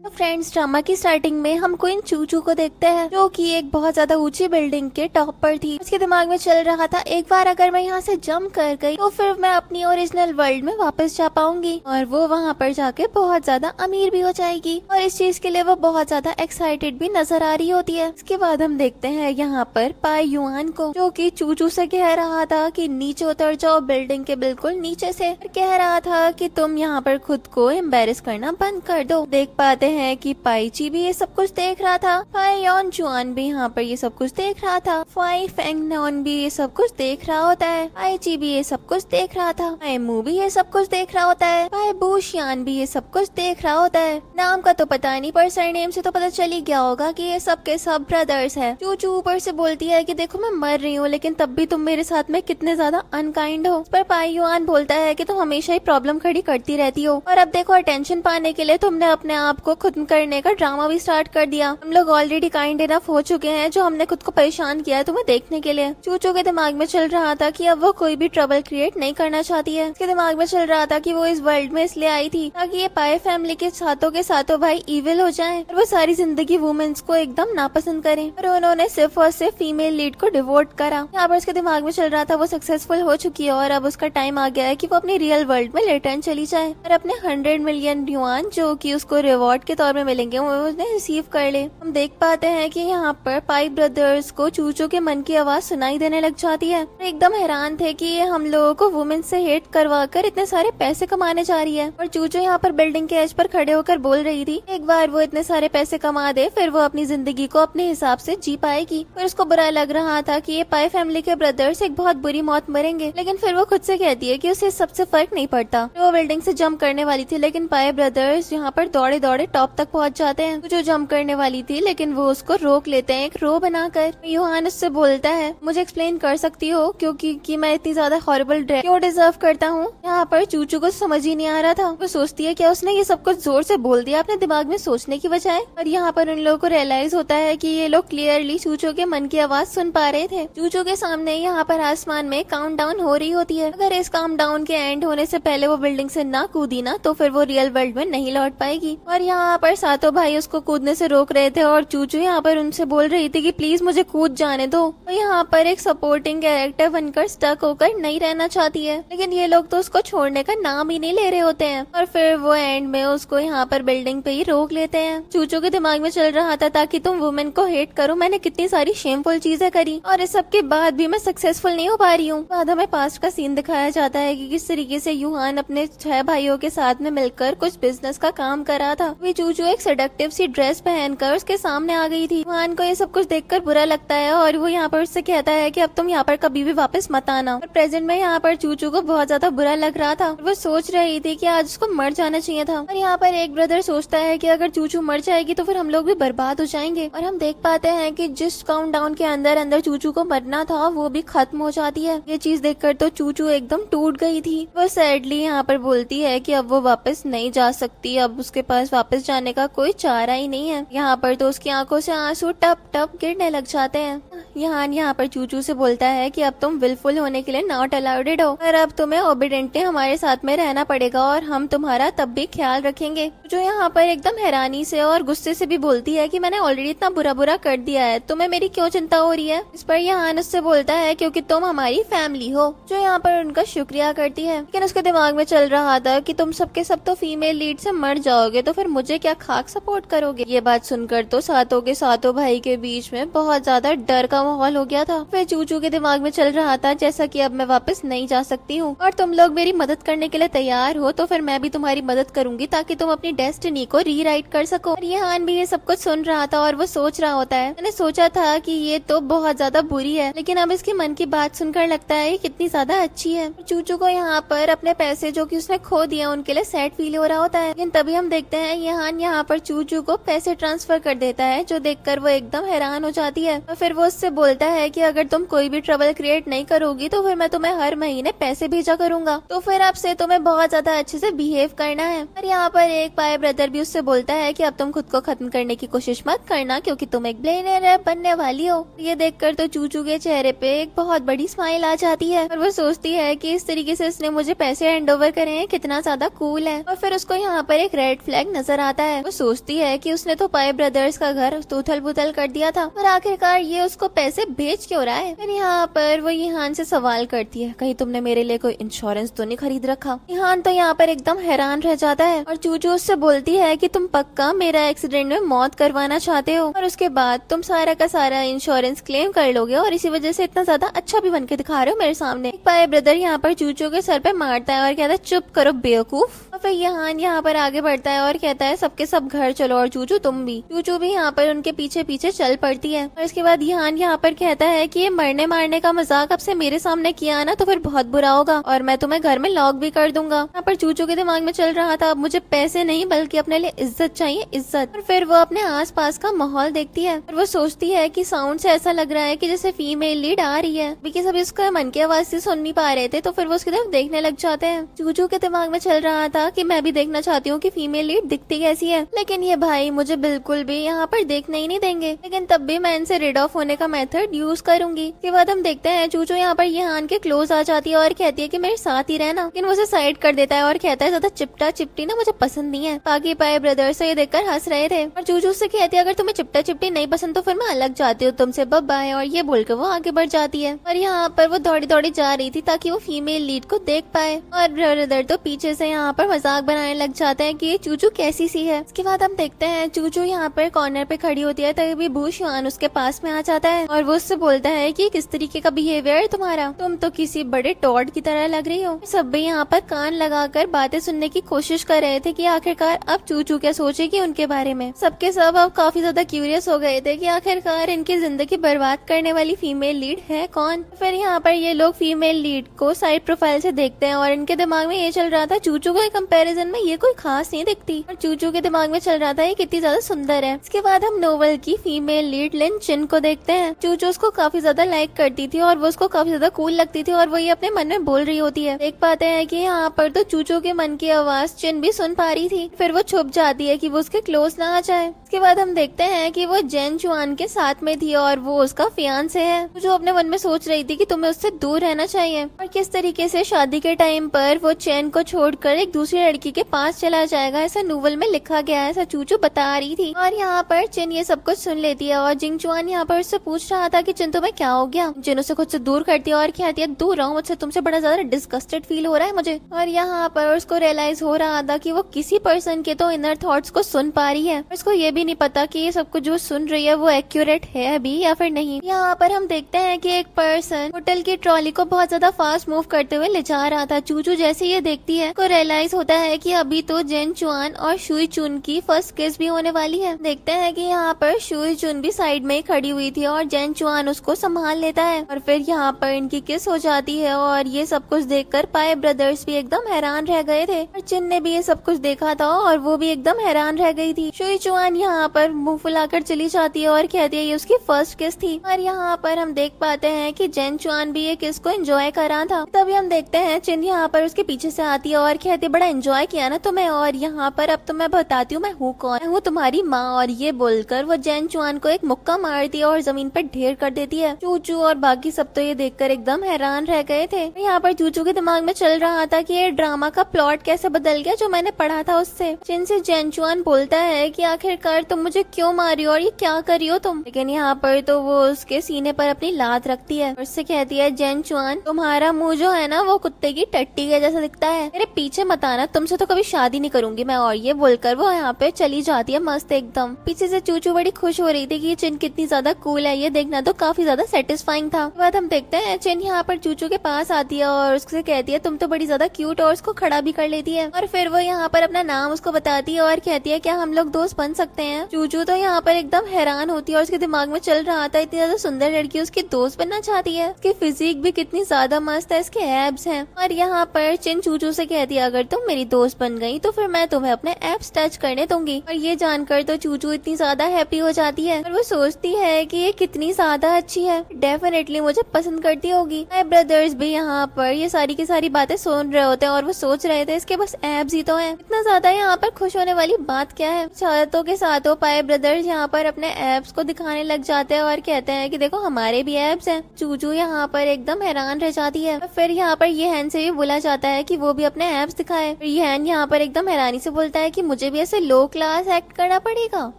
तो friends, drama की starting में हम क्वीन चूचू को देखते हैं जो कि एक बहुत ज्यादा ऊंची बिल्डिंग के टॉप पर थी। उसके दिमाग में चल रहा था, एक बार अगर मैं यहाँ से जंप कर गई तो फिर मैं अपनी ओरिजिनल वर्ल्ड में वापस जा पाऊंगी और वो वहाँ पर जाके बहुत ज्यादा अमीर भी हो जाएगी। और इस चीज के लिए वो बहुत ज्यादा एक्साइटेड भी नजर आ रही होती है। इसके बाद हम देखते हैं यहाँ पर पाई युआन को, जो कि चूचू से कह रहा था कि नीचे उतर जाओ बिल्डिंग के बिल्कुल नीचे से। कह रहा था कि तुम यहाँ पर खुद को एम्बेरस करना बंद कर दो। देख पाते हैं कि पाईची भी ये सब कुछ देख रहा था, फाई यॉन जुआन भी यहाँ पर ये सब कुछ देख रहा था, फाई फेंग नॉन भी ये सब कुछ देख रहा होता है, पाईची भी ये सब कुछ देख रहा था, फाई मू भी ये सब कुछ देख रहा होता है, फाई बूशियान भी ये सब कुछ देख रहा होता है। नाम का तो पता नहीं, पर सरनेम से तो पता चल ही गया होगा कि ये सब के सब ब्रदर्स हैं। चूचू ऊपर से बोलती है कि देखो मैं मर रही हूँ लेकिन तब भी तुम मेरे साथ में कितने ज्यादा अनकाइंड हो। पर पाई युआन बोलता है कि तुम हमेशा ही प्रॉब्लम खड़ी करती रहती हो और अब देखो अटेंशन पाने के लिए तुमने अपने आप को खुद करने का ड्रामा भी स्टार्ट कर दिया। हम लोग ऑलरेडी काइंड इनफ हो चुके हैं जो हमने खुद को परेशान किया है तुम्हें देखने के लिए। चूचू के दिमाग में चल रहा था कि अब वो कोई भी ट्रबल क्रिएट नहीं करना चाहती है। उसके दिमाग में चल रहा था कि वो इस वर्ल्ड में इसलिए आई थी ताकि ये पाए फैमिली के साथों भाई इविल हो जाएं और वो सारी जिंदगी वुमेन्स को एकदम नापसंद करें। और उन्होंने सिर्फ और सिर्फ फीमेल लीड को डिवोट करा। यहाँ पर उसके दिमाग में चल रहा था वो सक्सेसफुल हो चुकी है और अब उसका टाइम आ गया है कि वो अपनी रियल वर्ल्ड में रिटर्न चली जाए और अपने 100 मिलियन युआन जो कि उसको रिवॉर्ड के तौर में मिलेंगे वो उसने रिसीव कर ले। हम देख पाते हैं कि यहाँ पर पाई ब्रदर्स को चूचू के मन की आवाज सुनाई देने लग जाती है। एकदम हैरान थे कि ये हम लोगों को वुमेन से हेट करवा कर इतने सारे पैसे कमाने जा रही है। और चूचू यहाँ पर बिल्डिंग के एज पर खड़े होकर बोल रही थी एक बार वो इतने सारे पैसे कमा दे फिर वो अपनी जिंदगी को अपने हिसाब से जी पाएगी। फिर उसको बुरा लग रहा था कि ये पाई फैमिली के ब्रदर्स एक बहुत बुरी मौत मरेंगे, लेकिन फिर वो खुद से कहती है कि उसे सबसे फर्क नहीं पड़ता। वो बिल्डिंग से जंप करने वाली थी लेकिन पाई ब्रदर्स यहाँ पर दौड़े दौड़े टॉप तक पहुँच जाते हैं। जो जंप करने वाली थी लेकिन वो उसको रोक लेते हैं एक रो बनाकर। युआन उससे बोलता है मुझे एक्सप्लेन कर सकती हो क्योंकि कि मैं इतनी ज्यादा हॉरिबल डेथ क्यों डिजर्व करता हूँ। यहाँ पर चूचू को समझ ही नहीं आ रहा था। वो सोचती है क्या उसने ये सब कुछ जोर से बोल दिया अपने दिमाग में सोचने की बजाय। और यहाँ पर उन लोगों को रियलाइज होता है कि ये लोग क्लियरली चूचू के मन की आवाज सुन पा रहे थे। चूचू के सामने यहाँ पर आसमान में काउंटडाउन हो रही होती है। अगर इस काउंटडाउन के एंड होने से पहले वो बिल्डिंग से ना कूदी ना तो फिर वो रियल वर्ल्ड में नहीं लौट पाएगी। और यहाँ पर सातों भाई उसको कूदने से रोक रहे थे और चूचू यहाँ पर उनसे बोल रही थी कि प्लीज मुझे कूद जाने दो। और यहाँ पर एक सपोर्टिंग कैरेक्टर बनकर स्टक होकर नहीं रहना चाहती है, लेकिन ये लोग तो उसको छोड़ने का नाम ही नहीं ले रहे होते हैं। और फिर वो एंड में उसको यहाँ पर बिल्डिंग पे ही रोक लेते हैं। चूचू के दिमाग में चल रहा था ताकि तुम वुमेन को हेट करो, मैंने कितनी सारी शेमफुल चीजें करी और इस सब के बाद भी मैं सक्सेसफुल नहीं हो पा रही हूँ। बाद हमें पास्ट का सीन दिखाया जाता है कि किस तरीके से युआन अपने 6 भाइयों के साथ में मिलकर कुछ बिजनेस का काम कर रहा था। वे चूचू एक सेडक्टिव सी ड्रेस पहनकर उसके सामने आ गई थी। युआन को ये सब कुछ देखकर बुरा लगता है और वो यहाँ पर उससे कहता है कि अब तुम यहाँ पर कभी भी वापस मत आना। और प्रेजेंट में यहाँ पर चूचू को बहुत ज्यादा बुरा लग रहा था। वो सोच रही थी कि आज उसको मर जाना चाहिए था। और यहाँ पर एक ब्रदर सोचता है कि अगर चूचू मर जाएगी तो फिर हम लोग भी बर्बाद हो जाएंगे। और हम देख पाते हैं कि जिस काउंटडाउन के अंदर अंदर चूचू को मरना था वो भी खत्म हो जाती है। ये चीज देखकर तो चूचू एकदम टूट गई थी। वो सैडली यहाँ पर बोलती है कि अब वो वापस नहीं जा सकती, अब उसके पास वापस जाने का कोई चारा ही नहीं है। यहाँ पर तो उसकी आंखों से आंसू टप टप गिरने लग जाते हैं। यहाँ पर चूचू से बोलता है कि अब तुम विलफुल होने के लिए नॉट अलाउडेड हो और अब तुम्हें ओबीडेंटली हमारे साथ में रहना पड़ेगा और हम तुम्हारा तब भी ख्याल रखेंगे। जो यहाँ पर एकदम हैरानी से और गुस्से से भी बोलती है कि मैंने ऑलरेडी इतना बुरा बुरा कर दिया है, तुम्हें मेरी क्यों चिंता हो रही है। इस पर यहाँ उससे बोलता है क्योंकि तुम हमारी फैमिली हो। जो यहाँ पर उनका शुक्रिया करती है, लेकिन उसके दिमाग में चल रहा था कि तुम सबके सब तो फीमेल लीड से मर जाओगे तो फिर मुझे क्या खाक सपोर्ट करोगे। ये बात सुनकर तो सातों के सातों भाई के बीच में बहुत ज्यादा डर का माहौल हो गया था। फिर चूचू के दिमाग में चल रहा था जैसा कि अब मैं वापस नहीं जा सकती हूँ और तुम लोग मेरी मदद करने के लिए तैयार हो तो फिर मैं भी तुम्हारी मदद करूंगी ताकि तुम अपनी डेस्टिनी को रीराइट कर सको। और यहान भी ये सब कुछ सुन रहा था और वो सोच रहा होता है मैंने सोचा था कि ये तो बहुत ज्यादा बुरी है, लेकिन अब इसके मन की बात सुनकर लगता है कितनी ज्यादा अच्छी है। चूचू को यहाँ पर अपने पैसे जो कि उसने खो दिया उनके लिए सैड फील हो रहा होता है, लेकिन तभी हम देखते हैं यहाँ पर चूचू को पैसे ट्रांसफर कर देता है जो देखकर वो एकदम हैरान हो जाती है। और फिर वो उससे उससे बोलता है कि अगर तुम कोई भी ट्रबल क्रिएट नहीं करोगी तो फिर मैं तुम्हें हर महीने पैसे भेजा करूंगा, तो फिर आपसे तुम्हें बहुत ज्यादा अच्छे से बिहेव करना है। और यहाँ पर एक पाए ब्रदर भी उससे बोलता है कि अब तुम खुद को खत्म करने की कोशिश मत करना क्योंकि तुम एक बिलियनियर बनने वाली हो। ये देखकर तो चूचू के चेहरे पे एक बहुत बड़ी स्माइल आ जाती है और वो सोचती है कि इस तरीके से इसने मुझे पैसे हैंड ओवर करे हैं, कितना ज्यादा कूल है। और फिर उसको यहाँ पर एक रेड फ्लैग नजर आता है। वो सोचती है कि उसने तो पाए ब्रदर्स का घर उथल पुथल कर दिया था और आखिरकार ये उसको पैसे भेज क्यों रहा है। फिर यहाँ पर वो यहान से सवाल करती है, कहीं तुमने मेरे लिए कोई इंश्योरेंस तो नहीं खरीद रखा। यहान तो यहाँ पर एकदम हैरान रह जाता है और चूचू उससे बोलती है कि तुम पक्का मेरा एक्सीडेंट में मौत करवाना चाहते हो और उसके बाद तुम सारा का सारा इंश्योरेंस क्लेम कर लोगे और इसी वजह से इतना ज्यादा अच्छा भी बन के दिखा रहे हो मेरे सामने। एक पाए ब्रदर यहाँ पर चूचू के सर पे मारता है और कहता है चुप करो बेवकूफ। और फिर यहान यहाँ पर आगे बढ़ता है और कहता है सबके सब घर चलो और चूचू तुम भी। चूचू भी यहाँ पर उनके पीछे पीछे चल पड़ती है और इसके बाद यहान यहाँ पर कहता है कि ये मरने मारने का मजाक अब से मेरे सामने किया ना तो फिर बहुत बुरा होगा और मैं तुम्हें घर में लॉक भी कर दूंगा। यहाँ पर चूचू के दिमाग में चल रहा था अब मुझे पैसे नहीं बल्कि अपने लिए इज्जत चाहिए, इज्जत। और फिर वो अपने आसपास का माहौल देखती है और वो सोचती है कि साउंड से ऐसा लग रहा है कि जैसे फीमेल लीड आ रही है, बिकॉज अभी उसका मन की आवाज से सुन नहीं पा रहे थे तो फिर वो उसकी तरफ देखने लग जाते हैं। चूचू के दिमाग में चल रहा था कि मैं भी देखना चाहती हूँ कि फीमेल लीड दिखती कैसी है, लेकिन ये भाई मुझे बिल्कुल भी यहाँ पर देखने ही नहीं देंगे, लेकिन तब भी मैं इनसे रिड ऑफ होने का मेथड यूज करूंगी। इसके बाद हम देखते हैं चूचू यहाँ पर यहान के क्लोज आ जाती है और कहती है कि मेरे साथ ही रहना, लेकिन वो उसे साइड कर देता है और कहता है ज्यादा चिपटा चिपटी ना मुझे पसंद नहीं है। बाकी पाए ब्रदर्स ये देखकर हंस रहे थे और चूचू से कहती है अगर तुम्हें चिपटा चिपटी नहीं पसंद तो फिर मैं अलग जाती हूँ तुमसे, बाय बाय। और ये बोलकर वो आगे बढ़ जाती है और यहाँ पर वो दौड़ी दौड़ी जा रही थी ताकि वो फीमेल लीड को देख पाए और ब्रदर तो पीछे से यहाँ पर मजाक बनाने लग जाते हैं कि ये चूचू कैसी सी है। इसके बाद हम देखते हैं चूचू यहाँ पर कॉर्नर पे खड़ी होती है तभी भूष युआन उसके पास में आ जाता है और वो उससे बोलता है कि किस तरीके का बिहेवियर है तुम्हारा, तुम तो किसी बड़े टॉड की तरह लग रही हो। सब भी यहाँ पर कान लगाकर बातें सुनने की कोशिश कर रहे थे कि आखिरकार अब चूचू क्या सोचेगी उनके बारे में। सबके सब अब काफी ज्यादा क्यूरियस हो गए थे कि आखिरकार इनकी जिंदगी बर्बाद करने वाली फीमेल लीड है कौन। फिर यहाँ पर ये लोग फीमेल लीड को साइड प्रोफाइल से देखते हैं और इनके दिमाग में ये चल रहा था चूचू के कंपैरिजन में ये कोई खास नहीं दिखती और चूचू के दिमाग में चल रहा था ये कितनी ज्यादा सुंदर है। इसके बाद हम नोवेल की फीमेल लीड लिन चिन को देखते हैं। चूचू उसको काफी ज्यादा लाइक करती थी और वो उसको काफी ज्यादा कूल लगती थी और वो ये अपने मन में बोल रही होती है। देख पाते हैं कि यहाँ पर तो चूचू के मन की आवाज चिन भी सुन पा रही थी। फिर वो छुप जाती है कि वो उसके क्लोज ना आ जाए। इसके बाद हम देखते हैं कि वो जेन चुआन के साथ में थी और वो उसका फियांसे है, जो अपने मन में सोच रही थी कि तुम्हें उससे दूर रहना चाहिए और किस तरीके से शादी के टाइम पर वो चैन को छोड़कर एक दूसरी लड़की के पास चला जाएगा, ऐसा नोवेल में लिखा गया है, ऐसा चूचू बता रही थी। और यहाँ पर चिन ये सब कुछ सुन लेती है और जिंग चुआन यहाँ पर उससे पूछ रहा था कि चिन तुम्हें क्या हो गया। चिन उसे खुद से दूर करती है और कहती है दूर रहो मुझसे, तुमसे बड़ा ज्यादा डिस्गस्टेड फील हो रहा है मुझे। और यहाँ पर उसको रियलाइज हो रहा था कि वो किसी पर्सन के तो इनर थॉट्स को सुन पा रही है, उसको ये भी नहीं पता कि ये सब कुछ जो सुन रही है वो एक्यूरेट है अभी या फिर नहीं। यहाँ पर हम देखते हैं कि एक पर्सन होटल की ट्रॉली को बहुत ज्यादा फास्ट मूव करते हुए ले जा रहा था। चूचू जैसे ये देखती है को रियलाइज होता है कि अभी तो जेन चुआन और शुई चुन की फर्स्ट किस भी होने वाली है। देखते हैं कि यहाँ पर शुई चुन भी साइड में ही खड़ी हुई थी और जेन चुआन उसको संभाल लेता है और फिर यहाँ पर इनकी किस हो जाती है और ये सब कुछ देखकर पाए ब्रदर्स भी एकदम हैरान रह गए थे और चिन ने भी ये सब कुछ देखा था और वो भी एकदम हैरान रह गई थी। शुई चुआन यहाँ पर मुंह फुलाकर चली जाती है और कहती है ये उसकी फर्स्ट किस थी और यहाँ पर हम देख पाते हैं कि जेन चुआन भी ये किस को एंजॉय कर रहा था। तभी हम देखते हैं चिन यहाँ पर उसके पीछे से आती है और कहती है बड़ा एंजॉय किया ना तुम्हें, और यहाँ पर अब तो मैं बताती हूँ मैं हूँ कौन, मैं हूँ तुम्हारी माँ। और ये बोलकर वो जेन चुआन को एक मुक्का मारती है और जमीन पर ढेर कर देती है। चूचू और बाकी सब तो ये देखकर एकदम हैरान रह गए थे। यहाँ पर चूचू के दिमाग में चल रहा था कि ये ड्रामा का प्लॉट कैसे बदल गया जो मैंने पढ़ा था उससे। जिन से जेन चुआन बोलता है कि आखिरकार तुम मुझे क्यों मारी हो और ये क्या करी हो तुम, लेकिन यहाँ पर तो वो उसके सीने पर अपनी लात रखती है और उससे कहती है जेन चुआन तुम्हारा मुंह जो है ना वो कुत्ते की टट्टी के जैसा दिखता है, मेरे पीछे मत आना, तुमसे तो कभी शादी नहीं करूंगी मैं। और ये बोलकर वो यहाँ पे चली जाती है मस्त एकदम। पीछे से चूचू बड़ी खुश हो रही थी कि चिन कितनी ज्यादा कूल है, ये देखना तो काफी ज्यादा सेटिस्फाइंग था। बाद हम देखते हैं चिन यहाँ पर चूचू के पास आती है और उससे कहती है तुम तो बड़ी ज्यादा क्यूट, और उसको खड़ा भी कर लेती है और फिर वो यहाँ पर अपना नाम उसको बताती है और कहती है क्या हम लोग दोस्त बन सकते हैं। चूचू तो यहाँ पर एकदम हैरान होती है और उसके दिमाग में चल रहा था इतनी ज्यादा सुंदर लड़की उसकी दोस्त बनना चाहती है, उसकी फिजिक भी कितनी ज्यादा मस्त है, इसके एब्स हैं। और यहाँ पर चिन चूचू से कहती है अगर तुम मेरी दोस्त बन गई तो फिर मैं तुम्हें अपने एब्स टच करने दूंगी। और ये जानकर तो चूचू इतनी ज्यादा हैप्पी हो जाती है और वो सोचती है कि ये कितनी कितनी ज्यादा अच्छी है, डेफिनेटली मुझे पसंद करती होगी। माय ब्रदर्स भी यहाँ पर ये सारी की सारी बातें सुन रहे होते हैं और वो सोच रहे थे इसके बस एब्स ही तो हैं। इतना ज्यादा यहाँ पर खुश होने वाली बात क्या है। चाहतों के साथों पाए ब्रदर्स यहाँ पर अपने एब्स को दिखाने लग जाते हैं और कहते हैं कि देखो हमारे भी एब्स हैं। चूचू यहाँ पर एकदम हैरान रह जाती है। फिर यहाँ पर ये हैन से भी बोला जाता है कि वो भी अपने एब्स दिखाए। ये हैन यहाँ पर एकदम हैरानी से बोलता है कि मुझे भी ऐसे लो क्लास एक्ट करना पड़ेगा।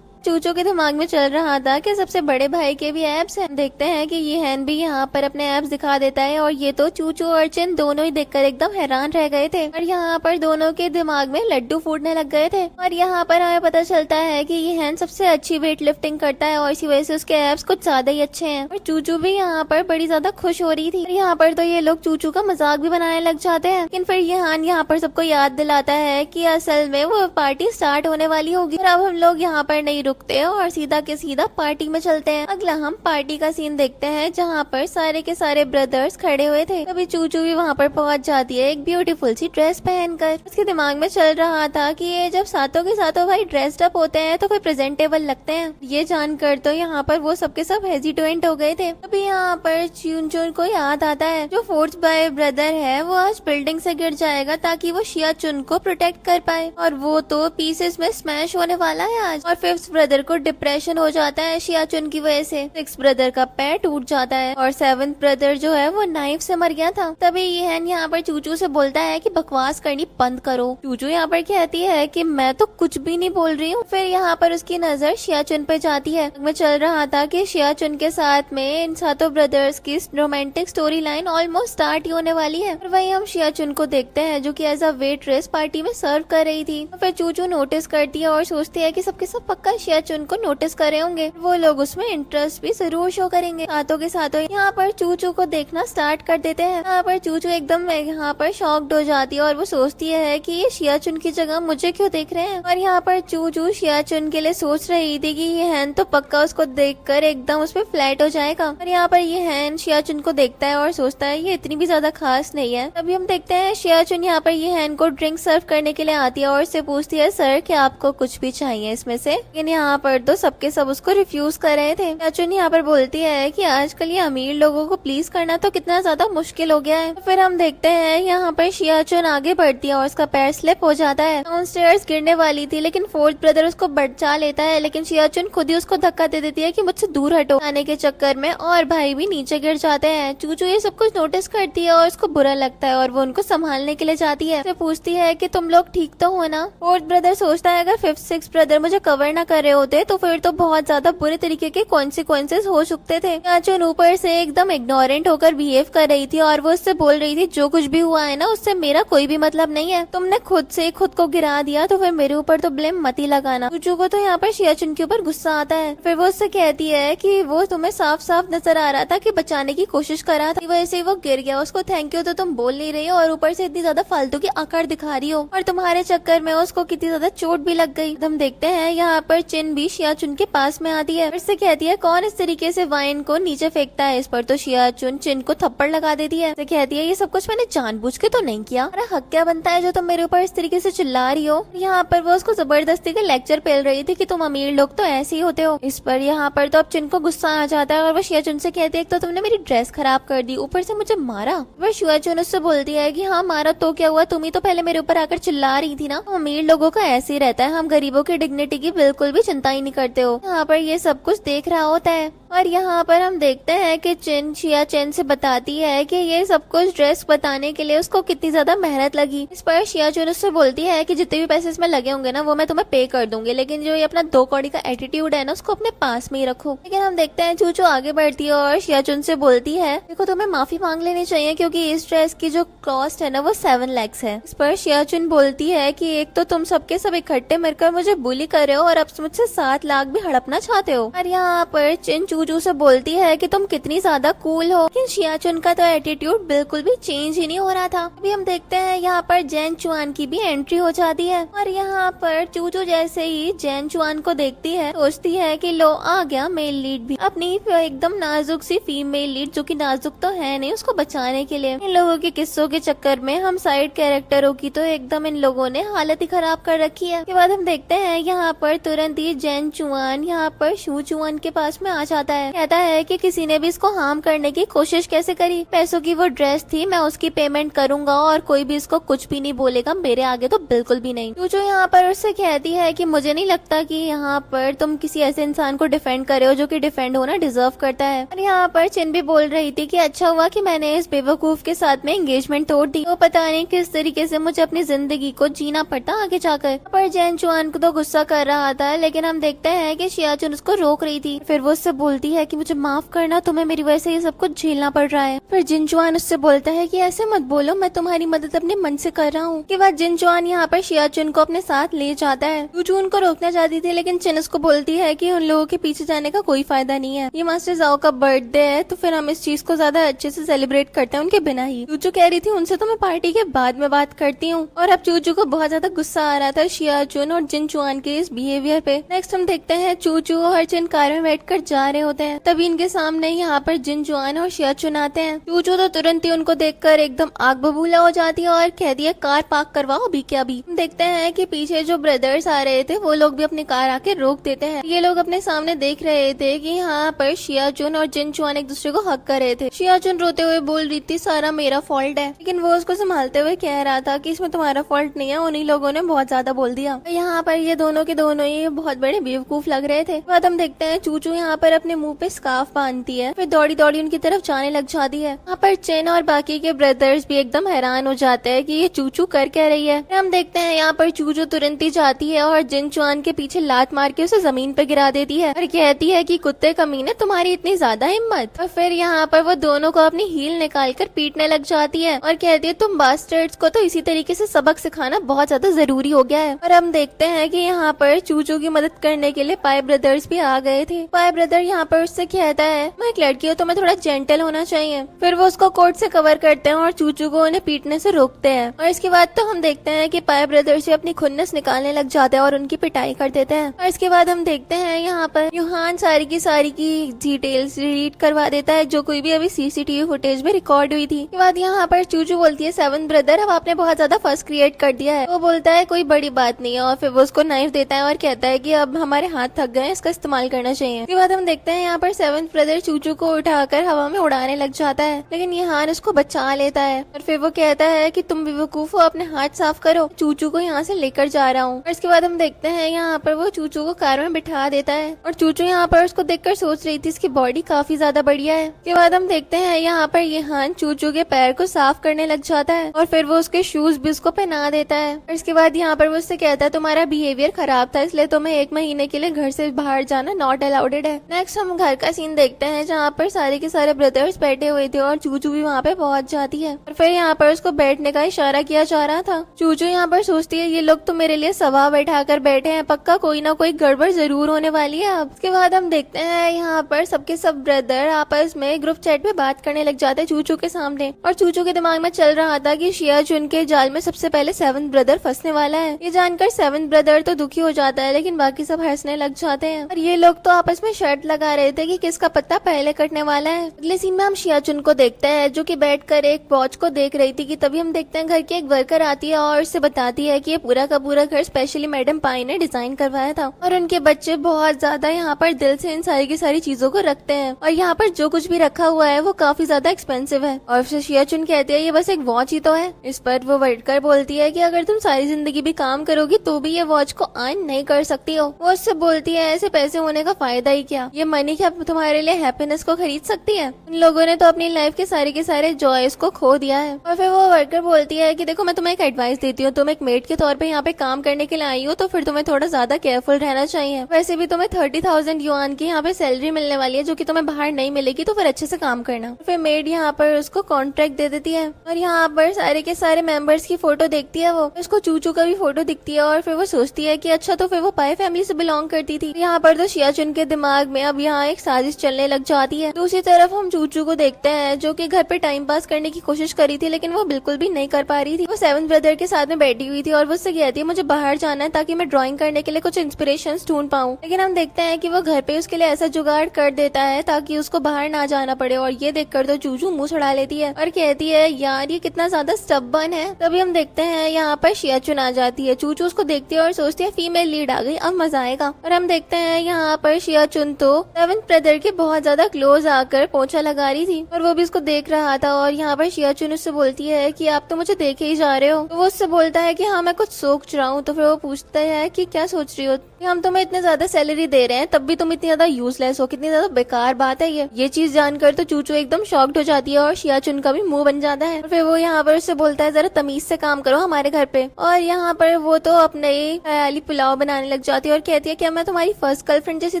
चूचू के दिमाग में चल रहा था कि सबसे बड़े भाई के भी एब्स हैं। देखते हैं कि ये हैन भी यहाँ पर अपने एब्स दिखा देता है और ये तो चूचू और चिन दोनों ही देखकर एकदम हैरान रह गए थे और यहाँ पर दोनों के दिमाग में लड्डू फूटने लग गए थे। और यहाँ पर हमें पता चलता है कि ये हैन सबसे अच्छी वेट लिफ्टिंग करता है और इसी वजह से उसके एब्स कुछ ज्यादा ही अच्छे हैं। और चूचू भी यहाँ पर बड़ी ज्यादा खुश हो रही थी। यहाँ पर तो ये लोग चूचू का मजाक भी बनाने लग जाते हैं, लेकिन फिर ये हैन यहाँ पर सबको याद दिलाता है कि असल में वो पार्टी स्टार्ट होने वाली होगी। और अब हम लोग यहाँ पर नहीं रुकते और सीधा के सीधा पार्टी में चलते हैं। अगला हम पार्टी का सीन देखते हैं जहाँ पर सारे के सारे ब्रदर्स खड़े हुए थे। तभी चूचू भी वहाँ पर पहुँच जाती है एक ब्यूटीफुल सी ड्रेस पहनकर। उसके दिमाग में चल रहा था कि ये जब सातों के सातों भाई ड्रेस्ड अप होते हैं तो फिर प्रेजेंटेबल लगते हैं। ये जानकर तो यहाँ पर वो सबके सब हेजिटेंट हो गए थे। तभी यहाँ पर चुन को याद आता है जो फोर्थ बाय ब्रदर है वो आज बिल्डिंग से गिर जाएगा ताकि वो शिया चुन को प्रोटेक्ट कर पाए और वो तो पीसेस में स्मैश होने वाला है आज। और फिफ्थ ब्रदर को डिप्रेशन हो जाता है शिया चुन की वजह से। सिक्स ब्रदर का पैर टूट जाता है और सेवंथ ब्रदर जो है वो नाइफ से मर गया था। तभी ये हैन यहाँ पर चूचू से बोलता है कि बकवास करनी बंद करो। चूचू यहाँ पर कहती है कि मैं तो कुछ भी नहीं बोल रही हूँ। फिर यहाँ पर उसकी नजर शिया चुन पे जाती है। मैं चल रहा था कि शिया चुन के साथ में इन सातों ब्रदर्स की romantic story line almost start ही होने वाली है। और वही हम शिया चुन को देखते हैं जो कि एज अ वेट्रेस पार्टी में सर्व कर रही थी। फिर चूचू नोटिस करती है और सोचती है कि सबके सब पक्का शिया चुन को नोटिस करे होंगे, वो लोग उसमें इंटरेस्ट भी जरूर शो करेंगे। सातों के साथों यहाँ पर चूचू को देखना स्टार्ट कर देते हैं। यहाँ पर चूचू एकदम यहाँ पर शॉक्ड हो जाती है और वो सोचती है कि ये शिया चुन की जगह मुझे क्यों देख रहे हैं। और यहाँ पर चूचू शिया चुन के लिए सोच रही थी कि ये हैन तो पक्का उसको देखकर एकदम उस पर फ्लैट हो जाएगा। और यहाँ पर ये हैन शिया चुन को देखता है और सोचता है ये इतनी भी ज्यादा खास नहीं है। तभी हम देखते हैं शिया चुन यहाँ पर ये हैन को ड्रिंक सर्व करने के लिए आती है और उससे पूछती है सर क्या आपको कुछ भी चाहिए इसमें से। लेकिन यहाँ पर तो सबके सब उसको रिफ्यूज कर रहे थे। शियाचुन यहाँ पर बोलती है कि आजकल ये अमीर लोगों को प्लीज करना तो कितना ज्यादा मुश्किल हो गया है। तो फिर हम देखते हैं यहाँ पर शियाचुन आगे बढ़ती है और उसका पैर स्लिप हो जाता है। डाउनस्टेयर्स गिरने वाली थी लेकिन फोर्थ ब्रदर उसको बचा लेता है, लेकिन शियाचुन खुद ही उसको धक्का दे देती है कि मुझसे दूर हटो। आने के चक्कर में और भाई भी नीचे गिर जाते हैं। चूचू ये सब कुछ नोटिस करती है और उसको बुरा लगता है और वो उनको संभालने के लिए जाती है। पूछती है कि तुम लोग ठीक तो हो ना। फोर्थ ब्रदर सोचता है अगर फिफ्थ सिक्स ब्रदर मुझे कवर ना कर रहे होते तो फिर तो बहुत ज्यादा बुरे तरीके के कॉन्सिक्वेंसेस हो सकते थे। शियाचुन ऊपर से एकदम इग्नोरेंट होकर बिहेव कर रही थी और वो उससे बोल रही थी जो कुछ भी हुआ है ना उससे मेरा कोई भी मतलब नहीं है, तुमने खुद से खुद को गिरा दिया तो फिर मेरे ऊपर तो ब्लेम मत ही लगाना। चूचू को तो यहाँ पर शियाचुन के ऊपर गुस्सा आता है। फिर वो उससे कहती है कि वो तुम्हें साफ साफ नजर आ रहा था कि बचाने की कोशिश कर रहा था, वैसे वो गिर गया, उसको थैंक यू तो तुम बोल नहीं रही हो और ऊपर से इतनी ज्यादा फालतू की आकार दिखा रही हो और तुम्हारे चक्कर में उसको कितनी ज्यादा चोट भी लग गई। हम देखते हैं यहाँ पर चिन भी शियाचुन के पास में आती है। फिर से कहती है कौन इस तरीके से वाइन को नीचे फेंकता है। इस पर तो शियाचुन चिन को थप्पड़ लगा देती है। कहती है ये सब कुछ मैंने जानबूझ के तो नहीं किया, अरे हक क्या बनता है जो तुम मेरे ऊपर इस तरीके से चिल्ला रही हो। यहाँ पर वो उसको जबरदस्ती के लेक्चर पेल रही थी कि तुम अमीर लोग तो ऐसे ही होते हो। इस पर यहाँ पर तो अब चिन को गुस्सा आ जाता है और वो शियाचुन से कहती है तो तुमने मेरी ड्रेस खराब कर दी, ऊपर से मुझे मारा। वह शियाचुन उससे बोलती है कि हाँ मारा तो क्या हुआ, तुम ही तो पहले मेरे ऊपर आकर चिल्ला रही थी ना। अमीर लोगों का ऐसे ही रहता है, हम गरीबों की डिग्निटी की बिल्कुल भी चिंता ही नहीं करते हो। यहाँ पर ये सब कुछ देख रहा होता है और यहाँ पर हम देखते हैं कि चिन शिया चैन से बताती है कि ये सब कुछ ड्रेस बताने के लिए उसको कितनी ज्यादा मेहनत लगी। इस पर शिया चैन उससे बोलती है कि जितने भी पैसे इसमें लगे होंगे ना वो मैं तुम्हें पे कर दूंगी, लेकिन जो ये अपना 2 कौड़ी का एटीट्यूड है ना उसको अपने पास में ही रखो। लेकिन हम देखते हैं चूचू आगे बढ़ती है और शिया चुन से बोलती है देखो तुम्हें माफी मांग लेनी चाहिए क्योंकि इस ड्रेस की जो कॉस्ट है ना वो 7 लाख है। इस पर शिया चुन बोलती है कि एक तो तुम सबके सब इकट्ठे मिलकर मुझे बुली कर रहे हो और अब मुझसे 7 लाख भी हड़पना चाहते हो। और यहाँ पर चिन चूचू से बोलती है कि तुम कितनी ज्यादा कूल हो, लेकिन शिया चुन का तो एटीट्यूड बिल्कुल भी चेंज ही नहीं हो रहा था। अभी हम देखते हैं यहाँ पर जैन चुआन की भी एंट्री हो जाती है और यहाँ पर चूचू जैसे ही जैन चुआन को देखती है सोचती है कि लो आ गया मेल लीड भी, अपनी एकदम नाजुक सी फीमेल लीड जो कि नाजुक तो है नहीं उसको बचाने के लिए। इन लोगों के किस्सों के चक्कर में हम साइड कैरेक्टरों की तो एकदम इन लोगों ने हालत ही खराब कर रखी है। उसके बाद हम देखते हैं यहाँ पर तुरंत ही जैन चुआन यहाँ पर शू चुआन के पास में आ जाती आता है। कहता है कि किसी ने भी इसको हार्म करने की कोशिश कैसे करी, पैसों की वो ड्रेस थी, मैं उसकी पेमेंट करूंगा और कोई भी इसको कुछ भी नहीं बोलेगा, मेरे आगे तो बिल्कुल भी नहीं। चूचू यहाँ पर उससे कहती है कि मुझे नहीं लगता कि यहाँ पर तुम किसी ऐसे इंसान को डिफेंड करे हो जो कि डिफेंड होना डिजर्व करता है। और यहाँ पर चिन भी बोल रही थी कि अच्छा हुआ कि मैंने इस बेवकूफ के साथ में एंगेजमेंट तोड़ दी, तो पता नहीं किस तरीके से मुझे अपनी जिंदगी को जीना पड़ता आगे जाकर। पर जैन चुआन को तो गुस्सा कर रहा था, लेकिन हम देखते हैं कि शियाचुन उसको रोक रही थी। फिर वो उससे बोलती है कि मुझे माफ करना, तुम्हें मेरी वजह से ये सब कुछ झेलना पड़ रहा है। फिर जिन चुआन उससे बोलता है कि ऐसे मत बोलो, मैं तुम्हारी मदद अपने मन से कर रहा हूँ। के बाद जिन चुआन यहाँ पर शियाचुन को अपने साथ ले जाता है। चूचू उनको रोकना चाहती थी, लेकिन चिन उसको बोलती है कि उन लोगों के पीछे जाने का कोई फायदा नहीं है, ये मास्टर जाओ का बर्थडे है, तो फिर हम इस चीज को ज्यादा अच्छे से सेलिब्रेट करते हैं उनके बिना ही। चूचू कह रही थी उनसे तो मैं पार्टी के बाद में बात करती हूँ। और अब चूचू को बहुत ज्यादा गुस्सा आ रहा था शियाचुन और जिन चुआन के इस बिहेवियर पे। नेक्स्ट हम देखते हैं चूचू और चिन कार में बैठकर जा रहे होते हैं, तभी इनके सामने यहाँ पर जिन चुआन और शियाचुन आते हैं। चूचू तो तुरंत ही उनको देखकर एकदम आग बबूला हो जाती है और कहती है कार पार्क करवाओ अभी के अभी। हम देखते हैं कि पीछे जो ब्रदर्स आ रहे थे वो लोग भी अपनी कार आके रोक देते हैं। ये लोग अपने सामने देख रहे थे कि यहाँ पर शियाचुन और जिन चुआन एक दूसरे को हक कर रहे थे। शियाचुन रोते हुए बोल रही थी सारा मेरा फॉल्ट है, लेकिन वो उसको संभालते हुए कह रहा था कि इसमें तुम्हारा फॉल्ट नहीं है, उन्हीं लोगों ने बहुत ज्यादा बोल दिया। यहाँ पर ये दोनों के दोनों ही बहुत बड़े बेवकूफ लग रहे थे। बाद हम देखते हैं चूचू यहाँ पर अपने मुंह पे स्कार्फ बांधती है, फिर दौड़ी दौड़ी उनकी तरफ जाने लग जाती है। यहाँ पर चिन और बाकी के ब्रदर्स भी एकदम हैरान हो जाते हैं कि ये चूचू कर क्या रही है। हम देखते हैं यहाँ पर चूचू तुरंत ही जाती है और जिन चुआन के पीछे लात मार के उसे जमीन पे गिरा देती है और कहती है कि कुत्ते कमीने तुम्हारी इतनी ज्यादा हिम्मत। और फिर यहाँ पर वो दोनों को अपनी हील निकाल कर पीटने लग जाती है और कहती है तुम बास्टर्ड्स को तो इसी तरीके से सबक सिखाना बहुत ज्यादा जरूरी हो गया है। और हम देखते हैं कि यहाँ पर चूचू की मदद करने के लिए पाई ब्रदर्स भी आ गए थे। पाई ब्रदर यहाँ पर उससे कहता है मैं एक लड़की हूँ, तुम्हें थोड़ा जेंटल होना चाहिए। फिर वो उसको कोट से कवर करते हैं और चूचू को उन्हें पीटने से रोकते हैं। और इसके बाद तो हम देखते हैं कि पाई ब्रदर से अपनी खुन्नस निकालने लग जाते हैं और उनकी पिटाई कर देते हैं। और इसके बाद हम देखते हैं यहाँ पर यूहान सारी की डिटेल्स डिलीट करवा देता है जो कोई भी अभी सीसीटीवी फुटेज में रिकॉर्ड हुई थी। इसके बाद यहाँ पर चूचू बोलती है 7 ब्रदर अब आपने बहुत ज्यादा फर्स्ट क्रिएट कर दिया है। वो बोलता है कोई बड़ी बात नहीं है और फिर वो उसको नाइफ देता है और कहता है कि अब हमारे हाथ थक गए, इसका इस्तेमाल करना चाहिए। इसके बाद हम देखते हैं यहाँ पर 7 ब्रदर चूचू को उठाकर हवा में उड़ाने लग जाता है, लेकिन यूहान उसको बचा लेता है और फिर वो कहता है कि तुम बेवकूफ हो, अपने हाथ साफ करो, चूचू को यहाँ से लेकर जा रहा हूँ। और इसके बाद हम देखते हैं यहाँ पर वो चूचू को कार में बिठा देता है और चूचू यहाँ पर उसको देखकर सोच रही थी इसकी बॉडी काफी ज्यादा बढ़िया है। इसके बाद हम देखते हैं यहाँ पर यूहान चूचू के पैर को साफ करने लग जाता है और फिर वो उसके शूज भी उसको पहना देता है। और इसके बाद यहाँ पर वो उससे कहता है तुम्हारा बिहेवियर खराब था, इसलिए तुम्हें 1 महीने के लिए घर से बाहर जाना नॉट अलाउडेड है। नेक्स्ट हम घर का सीन देखते हैं जहाँ पर सारे के सारे ब्रदर्स बैठे हुए थे और चूचू भी वहाँ पे पहुँच जाती है और फिर यहाँ पर उसको बैठने का इशारा किया जा रहा था। चूचू यहाँ पर सोचती है ये लोग तो मेरे लिए सभा बैठा कर बैठे हैं, पक्का कोई ना कोई गड़बड़ जरूर होने वाली है। अब उसके बाद हम देखते हैं यहाँ पर सबके सब ब्रदर आपस में ग्रुप चैट पे बात करने लग जाते हैं चूचू के सामने। और चूचू के दिमाग में चल रहा था कि शियाचुन के जाल में सबसे पहले 7 ब्रदर फंसने वाला है। ये जानकर 7 ब्रदर तो दुखी हो जाता है, लेकिन बाकी सब हंसने लग जाते हैं। और ये लोग तो आपस में शर्त लगा रहे थे कि किसका पत्ता पहले कटने वाला है। अगले सीन में हम शियाचुन को देखते हैं जो कि बैठकर एक वॉच को देख रही थी कि तभी हम देखते हैं घर की एक वर्कर आती है और उससे बताती है कि ये पूरा का पूरा घर स्पेशली मैडम पाई ने डिजाइन करवाया था और उनके बच्चे बहुत ज्यादा यहाँ पर दिल से इन सारी की सारी चीजों को रखते हैं और यहाँ पर जो कुछ भी रखा हुआ है वो काफी ज्यादा एक्सपेंसिव है। और फिर शियाचुन कहती है ये बस एक वॉच ही तो है। इस पर वो वर्कर बोलती है कि अगर तुम सारी जिंदगी भी काम करोगी तो भी ये वॉच को अर्न नहीं कर सकती हो। वो उससे बोलती है ऐसे पैसे होने का फायदा ही क्या, ये मनी क्या तुम्हारे लिए हैप्पीनेस को खरीद सकती है। उन लोगों ने तो अपनी लाइफ के सारे जॉयस को खो दिया है। और फिर वो वर्कर बोलती है कि देखो मैं तुम्हें एक एडवाइस देती हूँ, तुम एक मेड के तौर पे यहाँ पे काम करने के लिए आई हो तो फिर तुम्हें थोड़ा ज्यादा केयरफुल रहना चाहिए। वैसे भी तुम्हें 30,000 युआन की यहाँ पे सैलरी मिलने वाली है जो कि तुम्हें बाहर नहीं मिलेगी, तो फिर अच्छे से काम करना। फिर मेड यहाँ पर उसको कॉन्ट्रैक्ट दे देती है और यहाँ पर सारे के सारे मेंबर्स की फोटो देखती है। वो उसको चूचू का भी फोटो दिखती है और फिर वो सोचती है कि अच्छा तो फिर वो पाई फैमिली से बिलोंग करती थी। यहाँ पर तो शियाचुन के दिमाग में अब यहाँ एक साजिश चलने लग जाती है। दूसरी तरफ हम चूचू को देखते हैं जो कि घर पे टाइम पास करने की कोशिश करी थी लेकिन वो बिल्कुल भी नहीं कर पा रही थी। वो 7 ब्रदर के साथ में बैठी हुई थी और वो उससे कहती है मुझे बाहर जाना है ताकि मैं ड्राइंग करने के लिए कुछ इंस्पिरेशंस ढूंढ पाऊँ। लेकिन हम देखते हैं कि वो घर पे उसके लिए ऐसा जुगाड़ कर देता है ताकि उसको बाहर ना जाना पड़े और ये देखकर तो चूचू मुंह छुड़ा लेती है और कहती है यार ये कितना ज्यादा स्टबर्न है। तभी हम देखते हैं यहाँ पर शियाचुन आ जाती है। चूचू उसको देखती है और सोचती है फीमेल लीड आ गई, अब मजा आएगा। और हम देखते हैं यहाँ पर शियाचुन तो सेवंथ ब्रदर के बहुत ज्यादा क्लोज आकर पोछा लगा रही थी और वो भी उसको देख रहा था। और यहाँ पर शियाचुन उससे बोलती है कि आप तो मुझे देखे ही जा रहे हो। तो वो उससे बोलता है कि हाँ मैं कुछ सोच रहा हूँ। तो फिर वो पूछता है कि क्या सोच रही हो? कि हम तुम्हें इतने ज्यादा सैलरी दे रहे हैं तब भी तुम इतनी ज्यादा यूजलेस हो, कितनी ज्यादा बेकार बात है ये चीज जानकर तो चूचू एकदम शॉक्ड हो जाती है और शियाचुन का भी मुंह बन जाता है। और फिर वो यहाँ पर उससे बोलता है जरा तमीज से काम करो हमारे घर पे। और यहाँ पर वो तो अपने ख्याली पुलाव बनाने लग जाती है और कहती है क्या मैं तुम्हारी फर्स्ट गर्लफ्रेंड जैसी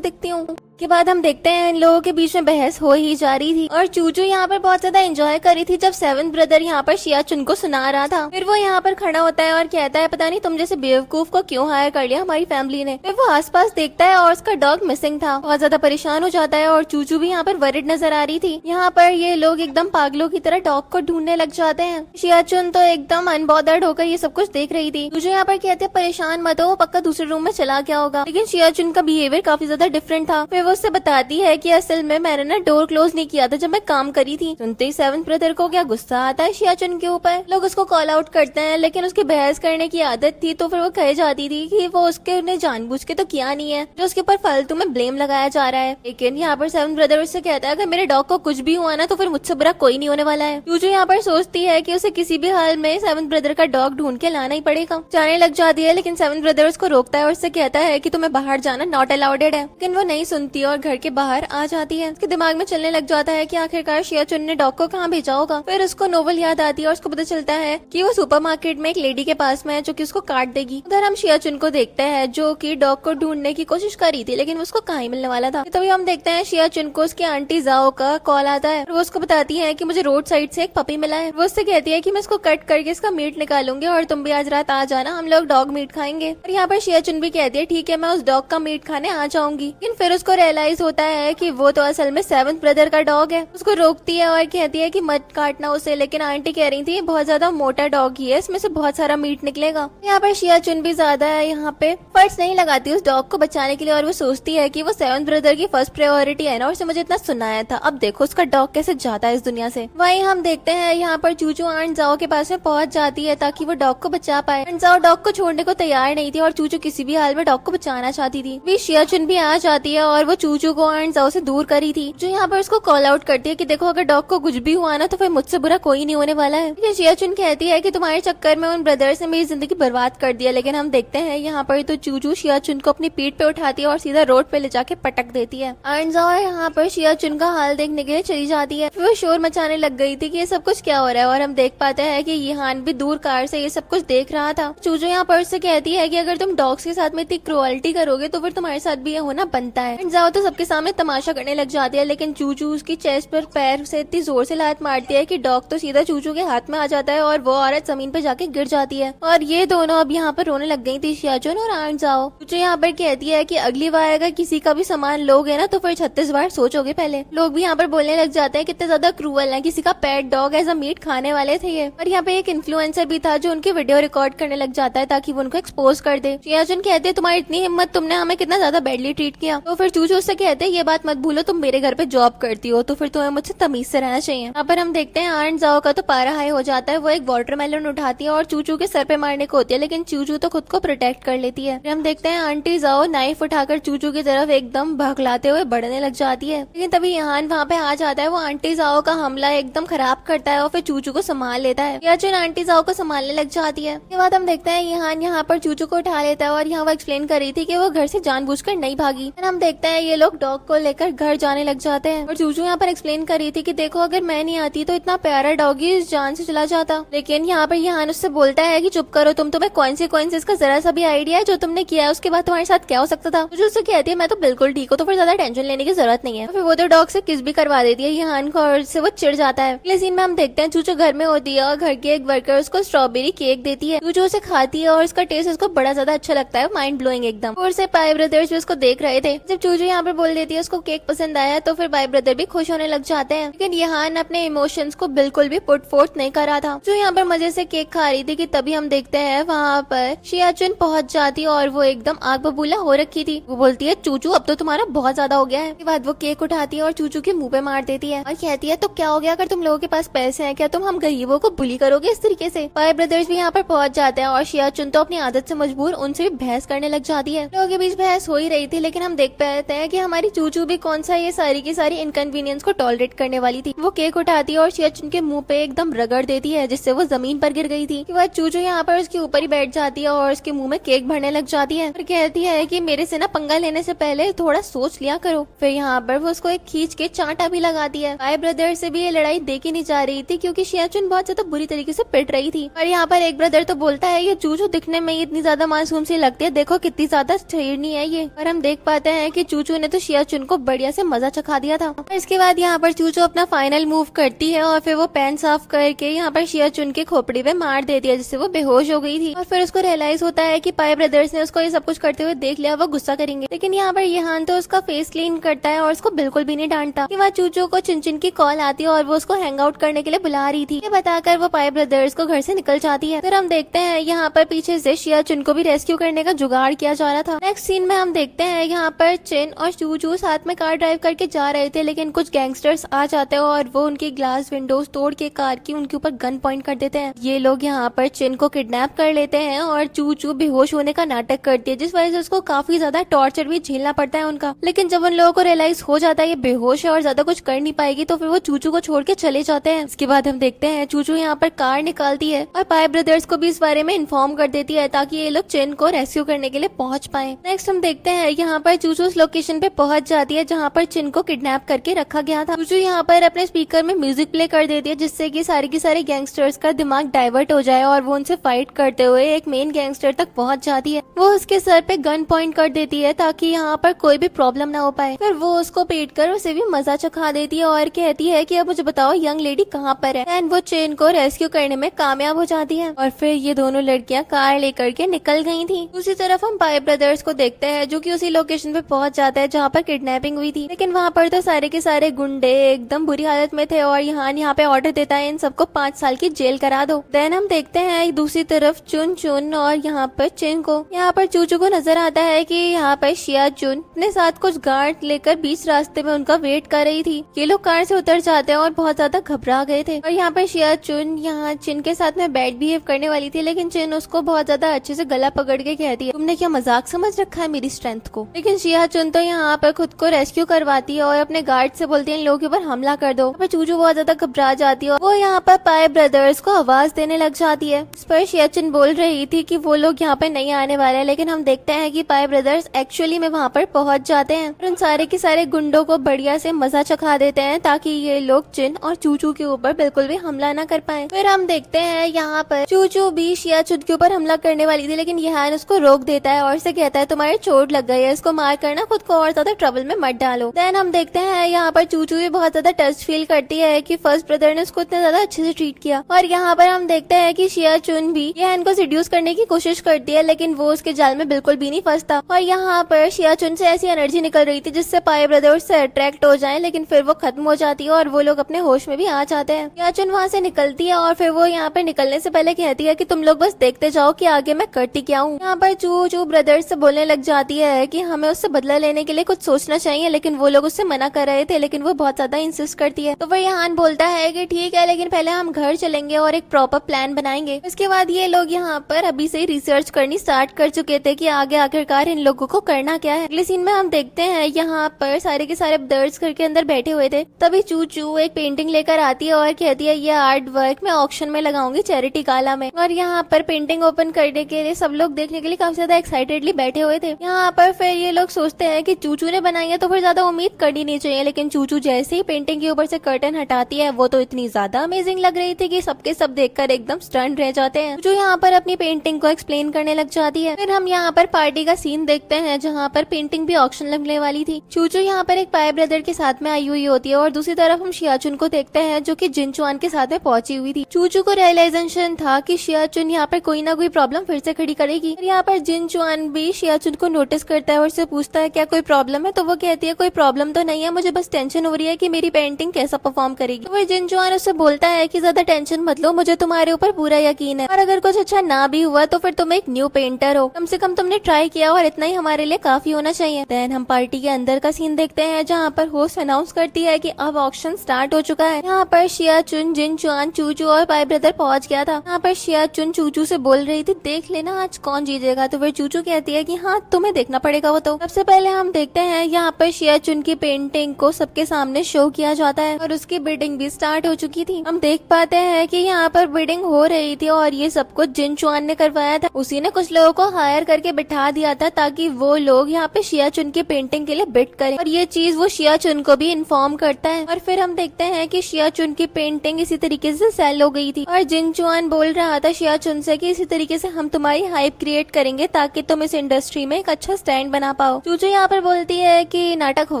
दिखती हूँ? के बाद हम देखते हैं इन लोगों के बीच में बहस हो ही जा रही थी और चूचू यहाँ पर बहुत ज्यादा एंजॉय कर रही थी जब सेवंथ ब्रदर यहाँ पर शियाचुन को सुना रहा था। फिर वो यहाँ पर खड़ा होता है और कहता है पता नहीं तुम जैसे बेवकूफ को क्यों हायर कर लिया हमारी फैमिली ने। फिर वो आसपास देखता है और उसका डॉग मिसिंग था, बहुत ज्यादा परेशान हो जाता है और चूचू भी यहाँ पर वरिड नजर आ रही थी। यहाँ पर ये लोग एकदम पागलों की तरह डॉग को ढूंढने लग जाते हैं। शियाचुन तो एकदम अनबॉदर्ड होकर ये सब कुछ देख रही थी। चूचू यहाँ पर कहते हैं परेशान मत हो, वो पक्का दूसरे रूम में चला गया होगा। लेकिन शियाचुन का बिहेवियर काफी ज्यादा डिफरेंट था। फिर वो उससे बताती है कि असल में मैंने ना डोर क्लोज नहीं किया था जब मैं काम करी थी। सुनते ही सेवंथ ब्रदर को क्या गुस्सा आता है शियाचुन के ऊपर। लोग उसको कॉल आउट करते हैं लेकिन उसकी बहस करने की आदत थी तो फिर वो कह जाती थी कि वो उसके ने जानबूझ के तो किया नहीं है, जो उसके ऊपर फालतू में ब्लेम लगाया जा रहा है। लेकिन यहाँ पर सेवंथ ब्रदर उससे कहता है अगर मेरे डॉग को कुछ भी हुआ ना तो फिर मुझसे बुरा कोई नहीं होने वाला है। चूचू यहाँ पर सोचती है कि उसे किसी भी हाल में सेवंथ ब्रदर का डॉग ढूंढ के लाना ही पड़ेगा। जाने लग जाती है लेकिन सेवंथ ब्रदर उसको रोकता है और उससे कहता है कि तुम्हें बाहर जाना नॉट अलाउडेड है। लेकिन वो नहीं सुनती और घर के बाहर आ जाती है। उसके दिमाग में चलने लग जाता है कि आखिरकार शियाचुन ने डॉग को कहाँ भेजा होगा। फिर उसको नोवेल याद आती है और उसको पता चलता है कि वो सुपरमार्केट में एक लेडी के पास में है जो कि उसको काट देगी। उधर हम शियाचुन को देखते हैं जो कि डॉग को ढूंढने की कोशिश कर रही थी लेकिन उसको कहाँ ही मिलने वाला था। तभी हम देखते हैं शियाचुन को उसकी आंटी जाओ का कॉल आता है और वो उसको बताती है कि मुझे रोड साइड से एक पपी मिला है। वो उससे कहती है कि मैं इसको कट करके इसका मीट निकालूंगी और तुम भी आज रात आ जाना, हम लोग डॉग मीट खाएंगे। और यहाँ पर शियाचुन भी कहती है ठीक है मैं उस डॉग का मीट खाने आ जाऊंगी। लेकिन फिर उसको रियलाइज होता है कि वो तो असल में सेवंथ ब्रदर का डॉग है। उसको रोकती है और कहती है कि मत काटना उसे। लेकिन आंटी कह रही थी बहुत ज्यादा मोटा डॉग ही है, इसमें से बहुत सारा मीट निकलेगा। यहाँ पर शियाचुन भी ज्यादा यहाँ पे फर्ज नहीं लगाती उस डॉग को बचाने के लिए और वो सोचती है कि वो सेवंथ ब्रदर की फर्स्ट प्रायोरिटी है ना और उसे मुझे इतना सुनाया था, अब देखो उसका डॉग कैसे जाता है इस दुनिया से। वहीं हम देखते हैं यहाँ पर चूचू आंट जाओ के पास में पहुंच जाती है ताकि वो डॉग को बचा पाए। आंट जाओ डॉग को छोड़ने को तैयार नहीं थी और चूचू किसी भी हाल में डॉग को बचाना चाहती थी। भी शियाचुन भी आ जाती है और वो चूचू को आंट जाओ से दूर करी थी, जो यहाँ पर उसको कॉल आउट करती है कि देखो अगर डॉग को कुछ भी हुआ ना तो फिर मुझसे बुरा कोई नहीं होने वाला है। लेकिन शियाचुन कहती है कि तुम्हारे चक्कर में उन ब्रदर्स ने मेरी जिंदगी बर्बाद कर दिया। लेकिन हम देखते हैं यहाँ पर तो चूचू शियाचुन को अपनी पीठ पे उठाती है और सीधा रोड पे ले जाके पटक देती है। आंट जाओ यहाँ पर शियाचुन का हाल देखने के लिए चली जाती है। वो शोर मचाने लग गई थी कि ये सब कुछ क्या हो रहा है और हम देख पाते हैं कि यहान भी दूर कार से ये सब कुछ देख रहा था। चूचू यहाँ पर उससे कहती है कि अगर तुम डॉग्स के साथ में इतनी क्रुअल्टी करोगे तो फिर तुम्हारे साथ भी ये होना बनता है। आंट जाओ तो सबके सामने तमाशा करने लग जाती है लेकिन चूचू उसकी चेस्ट पर पैर से इतनी जोर से लात मारती है कि डॉग तो सीधा चूचू के हाथ में आ जाता है और वो औरत जमीन पे जाके गिर जाती है। और ये दोनों अब यहाँ पर रोने लग गई थी, शियाचुन और आंट जाओ। चूचू यहाँ पर कहती है कि अगली बार अगर किसी का भी सामान लोगे ना तो फिर 36 बार सोचोगे पहले। लोग भी यहाँ पर बोलने लग जाते हैं कितने ज्यादा क्रूअल है, किसी का pet dog as a meat खाने वाले थे ये। और यहाँ पे एक इन्फ्लुएंसर भी था जो उनकी वीडियो रिकॉर्ड करने लग जाता है ताकि वो उनको एक्सपोज कर दे। शियाचुन कहते हैं तुम्हारी इतनी हिम्मत, तुमने हमें कितना ज्यादा बैडली ट्रीट किया। तो फिर चूचू उससे कहते हैं ये बात मत भूलो तुम मेरे घर पे जॉब करती हो तो फिर तुम्हें मुझसे तमीज से रहना चाहिए। यहाँ पर हम देखते हैं आंट जाओ का तो पारा हाई हो जाता है। वो एक वाटरमेलन उठाती है और चूचू के सर पे मारने को होती है लेकिन चूचू तो खुद को प्रोटेक्ट कर लेती है। हम देखते हैं आंटी जाओ नाइफ उठाकर चूचू की तरफ एकदम भगलाते हुए बढ़ने लग जाती है। लेकिन तभी यहाँ वहाँ पे आ जाता है। वो आंटी जाओ का हमला एकदम खराब करता है और फिर चूचू को संभाल लेता है। शियाचुन आंटी जाओ को संभालने लग जाती है। इसके बाद हम देखते हैं यहाँ पर चूचू को उठा लेता है और यहाँ वो एक्सप्लेन कर रही थी कि वो घर से जानबूझकर नहीं भागी। हम देखते हैं ये लोग डॉग को लेकर घर जाने लग जाते हैं और चूचू यहाँ पर एक्सप्लेन कर रही थी कि देखो अगर मैं नहीं आती तो इतना प्यारा डॉगी इस जान से चला जाता। लेकिन यहाँ पर यहाँ उससे बोलता है कि चुप करो तुम्हें कॉन्सिक्वेंसेस का जरा सा भी आइडिया है जो तुमने किया है उसके बाद तुम्हारे साथ क्या हो सकता था। जो उससे कहती है मैं तो बिल्कुल ठीक हूँ तो फिर ज्यादा टेंशन लेने की जरूरत नहीं है। फिर वो तो डॉग से किस भी करवा देती है यहाँ को और से वो चिढ़ जाता है। अगले सीन में हम देखते हैं चूचू घर में होती है और घर की एक वर्कर उसको स्ट्रॉबेरी केक देती है। चूचू उसे खाती है और उसका टेस्ट उसको बड़ा ज्यादा अच्छा लगता है, माइंड ब्लोइंग एकदम। और से पाई ब्रदर्स भी उसको देख रहे थे। जब चूचू यहाँ पर बोल देती है उसको केक पसंद आया तो फिर पाई ब्रदर भी खुश होने लग जाते हैं। लेकिन यहाँ अपने इमोशंस को बिल्कुल भी पुट फोर्थ नहीं कर रहा था। जो यहाँ पर मजे से केक खा रही थी कि तभी हम देखते हैं वहाँ पर शियाचुन पहुँच जाती और वो एकदम आग बबूला हो रखी थी। वो बोलती है चूचू अब तो तुम्हारा बहुत ज्यादा हो गया है। उसके बाद वो केक उठाती है और चूचू के मुंह पे मार देती है और कहती है तो क्या हो गया अगर तुम लोगों के पास पैसे हैं, क्या तुम हम गरीबों को बुली करोगे इस तरीके से। पाई ब्रदर्स भी यहाँ पर पहुँच जाते हैं और शियाचुन तो अपनी आदत से मजबूर उनसे भी बहस करने लग जाती है। लोगों के बीच बहस हो ही रही थी लेकिन हम देख पाते दिखाया कि हमारी चूचू भी कौन सा ये सारी की सारी इनकन्वीनियंस को टॉलरेट करने वाली थी। वो केक उठाती है और शियाचुन के मुंह पे एकदम रगड़ देती है, जिससे वो जमीन पर गिर गई थी। वह चूचू यहाँ पर उसके ऊपर ही बैठ जाती है और उसके मुंह में केक भरने लग जाती है और कहती है कि मेरे से ना पंगा लेने से पहले थोड़ा सोच लिया करो। फिर यहाँ पर वो उसको एक खींच के चांटा भी लगाती है। पाई ब्रदर से भी ये लड़ाई देखी नहीं जा रही थी क्योंकि शियाचुन बहुत ज्यादा बुरी तरीके से पिट रही थी। और यहाँ पर एक ब्रदर तो बोलता है ये चूचू दिखने में इतनी ज्यादा मासूम सी लगती है, देखो कितनी ज्यादा शेरनी है ये। और हम देख पाते हैं कि चूचू ने तो शियाचुन को बढ़िया से मजा चखा दिया था। और इसके बाद यहाँ पर चूचू अपना फाइनल मूव करती है और फिर वो पैन साफ करके यहाँ पर शियाचुन के खोपड़ी पे मार देती है, जिससे वो बेहोश हो गई थी। और फिर उसको रियलाइज होता है कि पाई ब्रदर्स ने उसको ये सब कुछ करते हुए देख लिया, वो गुस्सा करेंगे। लेकिन यहाँ पर यहान तो उसका फेस क्लीन करता है और उसको बिल्कुल भी नहीं डांटता कि वहाँ चूचू को चिन की कॉल आती है और वो उसको हैंग आउट करने के लिए बुला रही थी। ये बताकर वो पाई ब्रदर्स को घर से निकल जाती है। फिर हम देखते हैं यहाँ पर पीछे से शियाचुन को भी रेस्क्यू करने का जुगाड़ किया जा रहा था। नेक्स्ट सीन में हम देखते हैं यहाँ पर चिन और चूचू साथ में कार ड्राइव करके जा रहे थे, लेकिन कुछ गैंगस्टर्स आ जाते हैं और वो उनकी ग्लास विंडोज तोड़ के कार की उनके ऊपर गन पॉइंट कर देते हैं। ये लोग यहाँ पर चिन को किडनैप कर लेते हैं और चूचू बेहोश होने का नाटक करती है, जिस वजह से उसको काफी ज्यादा टॉर्चर भी झेलना पड़ता है उनका। लेकिन जब उन लोगों को रियलाइज हो जाता है ये बेहोश है और ज्यादा कुछ कर नहीं पाएगी, तो फिर वो चूचू को छोड़ के चले जाते हैं। इसके बाद हम देखते हैं चूचू यहाँ पर कार निकालती है और पाई ब्रदर्स को भी इस बारे में इन्फॉर्म कर देती है ताकि ये लोग चिन को रेस्क्यू करने के लिए पहुंच पाए। नेक्स्ट हम देखते हैं यहाँ पर चूचू उस लोकेशन पे पहुंच जाती है जहाँ पर चिन को किडनैप करके रखा गया था। चूचू यहाँ पर अपने स्पीकर में म्यूजिक प्ले कर देती है, जिससे कि सारे के सारे गैंगस्टर्स का दिमाग डाइवर्ट हो जाए और वो उनसे फाइट करते हुए एक मेन गैंगस्टर तक पहुंच जाती है। वो उसके सर पे गन पॉइंट कर देती है ताकि यहाँ पर कोई भी प्रॉब्लम ना हो पाए। फिर वो उसको पीट कर उसे भी मजा चखा देती है और कहती है कि अब मुझे बताओ यंग लेडी कहाँ पर है। एंड वो चिन को रेस्क्यू करने में कामयाब हो जाती है और फिर ये दोनों लड़कियां कार लेकर के निकल गई थी। दूसरी तरफ हम पाई ब्रदर्स को देखते हैं जो कि उसी लोकेशन पे पहुंच जाता है जहाँ पर किडनैपिंग हुई थी, लेकिन वहाँ पर तो सारे के सारे गुंडे एकदम बुरी हालत में थे और यहाँ पे ऑर्डर देता है इन सबको 5 साल की जेल करा दो। देन हम देखते हैं दूसरी तरफ चुन और यहाँ पर चिन को। यहाँ पर चूचू को नजर आता है कि यहाँ पर शियाचुन अपने साथ कुछ गार्ड लेकर बीच रास्ते में उनका वेट कर रही थी। ये लोग कार से उतर जाते हैं और बहुत ज्यादा घबरा गए थे। और यहाँ पर शियाचुन यहाँ चिन के साथ में बैड बिहेव करने वाली थी, लेकिन चिन उसको बहुत ज्यादा अच्छे से गला पकड़ के कहती है तुमने क्या मजाक समझ रखा है मेरी स्ट्रेंथ को। लेकिन शियाचुन तो यहाँ पर खुद को रेस्क्यू करवाती है और अपने गार्ड से बोलती है इन लोगों के ऊपर हमला कर दो। पर चूचू बहुत ज्यादा घबरा जाती है और वो यहाँ पर पाई ब्रदर्स को आवाज देने लग जाती है। इस पर शियाचुन बोल रही थी कि वो लोग यहाँ पर नहीं आने वाले, लेकिन हम देखते हैं कि पाई ब्रदर्स एक्चुअली में वहाँ पर पहुँच जाते हैं और उन सारे के सारे गुंडों को बढ़िया से मजा चखा देते हैं ताकि ये लोग चिन और चूचू के ऊपर बिल्कुल भी हमला न कर पाए। फिर हम देखते हैं यहाँ पर चूचू भी शियाचुन के ऊपर हमला करने वाली थी, लेकिन यहान उसको रोक देता है और उसे कहता है तुम्हारे चोट लग गई है, इसको मार करना खुद को और ज्यादा ट्रबल में मत डालो। देन हम देखते हैं यहाँ पर चूचू भी बहुत ज्यादा टच फील करती है कि फर्स्ट ब्रदर ने उसको इतना ज्यादा अच्छे से ट्रीट किया। और यहाँ पर हम देखते हैं कि शियाचुन भी यहान को सिड्यूस करने की कोशिश करती है, लेकिन वो उसके जाल में बिल्कुल भी नहीं फंसता। और यहाँ पर शियाचुन से ऐसी एनर्जी निकल रही थी जिससे पाई ब्रदर उससे अट्रैक्ट हो जाए, लेकिन फिर वो खत्म हो जाती है और वो लोग अपने होश में भी आ जाते हैं। शियाचुन वहाँ से निकलती है और फिर वो यहाँ पर निकलने से पहले कहती है कि तुम लोग बस देखते जाओ कि आगे मैं करती क्या हूँ। यहाँ पर चूचू ब्रदर से बोलने लग जाती है कि हमें उससे बदला लेने के लिए कुछ सोचना चाहिए, लेकिन वो लोग उससे मना कर रहे थे, लेकिन वो बहुत ज्यादा इंसिस्ट करती है। तो फिर यहान बोलता है कि ठीक है, लेकिन पहले हम घर चलेंगे और एक प्रॉपर प्लान बनाएंगे। इसके बाद ये लोग यहाँ पर अभी से ही रिसर्च करनी स्टार्ट कर चुके थे कि आगे आखिरकार इन लोगों को करना क्या है। अगले सीन में हम देखते हैं यहाँ पर सारे के सारे ब्रदर्स घर के अंदर बैठे हुए थे। तभी चूचू एक पेंटिंग लेकर आती है और कहती है ये आर्ट वर्क मैं ऑक्शन में लगाऊंगी चैरिटी गाला में। और यहाँ पर पेंटिंग ओपन करने के लिए सब लोग देखने के लिए काफी ज्यादा एक्साइटेडली बैठे हुए थे। यहाँ पर फिर ये लोग सोचते हैं कि चूचू ने बनाई है तो फिर ज्यादा उम्मीद करनी नहीं चाहिए, लेकिन चूचू जैसे ही पेंटिंग के ऊपर से कर्टन हटाती है वो तो इतनी ज्यादा अमेजिंग लग रही थी कि सबके सब देखकर एकदम स्टन रह जाते हैं। जो यहाँ पर अपनी पेंटिंग को एक्सप्लेन करने लग जाती है। फिर हम यहाँ पर पार्टी का सीन देखते हैं जहाँ पर पेंटिंग भी ऑक्शन लगने वाली थी। चूचू यहाँ पर एक पाई ब्रदर के साथ में आई हुई होती है और दूसरी तरफ हम शियाचुन को देखते हैं जो कि जिनचुआन के साथ में पहुंची हुई थी। चूचू को रियलाइजेशन था कि शियाचुन यहाँ पर कोई ना कोई प्रॉब्लम फिर से खड़ी करेगी। यहाँ पर जिनचुआन भी शियाचुन को नोटिस करता है और उससे पूछता है क्या कोई प्रॉब्लम है, तो वो कहती है कोई प्रॉब्लम तो नहीं है, मुझे बस टेंशन हो रही है कि मेरी पेंटिंग कैसा परफॉर्म करेगी। तो जिनचुआन उससे बोलता है कि ज्यादा टेंशन मत लो, मुझे तुम्हारे ऊपर पूरा यकीन है और अगर कुछ अच्छा ना भी हुआ तो फिर तुम एक न्यू पेंटर हो, कम से कम तुमने ट्राई किया और इतना ही हमारे लिए काफी होना चाहिए। देन हम पार्टी के अंदर का सीन देखते हैं जहाँ पर होस्ट अनाउंस करती है कि अब ऑक्शन स्टार्ट हो चुका है। यहाँ पर शियाचुन, जिनचुआन, चूचू और पाई ब्रदर पहुँच गया था। यहाँ पर शियाचुन चूचू से बोल रही थी देख लेना आज कौन जीतेगा। तो फिर चूचू कहती है कि हाँ तुम्हें देखना पड़ेगा वो तो। सबसे पहले हम हम देखते हैं यहाँ पर शिया चुन की पेंटिंग को सबके सामने शो किया जाता है और उसकी बिडिंग भी स्टार्ट हो चुकी थी। हम देख पाते हैं कि यहाँ पर बिडिंग हो रही थी और ये सब कुछ जिन चुआन ने करवाया था। उसी ने कुछ लोगों को हायर करके बिठा दिया था ताकि वो लोग यहाँ पे शिया चुन की पेंटिंग के लिए बिड करें और ये चीज वो शिया चुन को भी इन्फॉर्म करता है। और फिर हम देखते हैं कि शिया चुन की पेंटिंग इसी तरीके से सेल हो गई थी और जिन चुआन बोल रहा था शिया चुन से कि इसी तरीके से हम तुम्हारी हाइप क्रिएट करेंगे ताकि तुम इस इंडस्ट्री में एक अच्छा स्टैंड बना पाओ। चूचू यहाँ पर बोलती है कि नाटक हो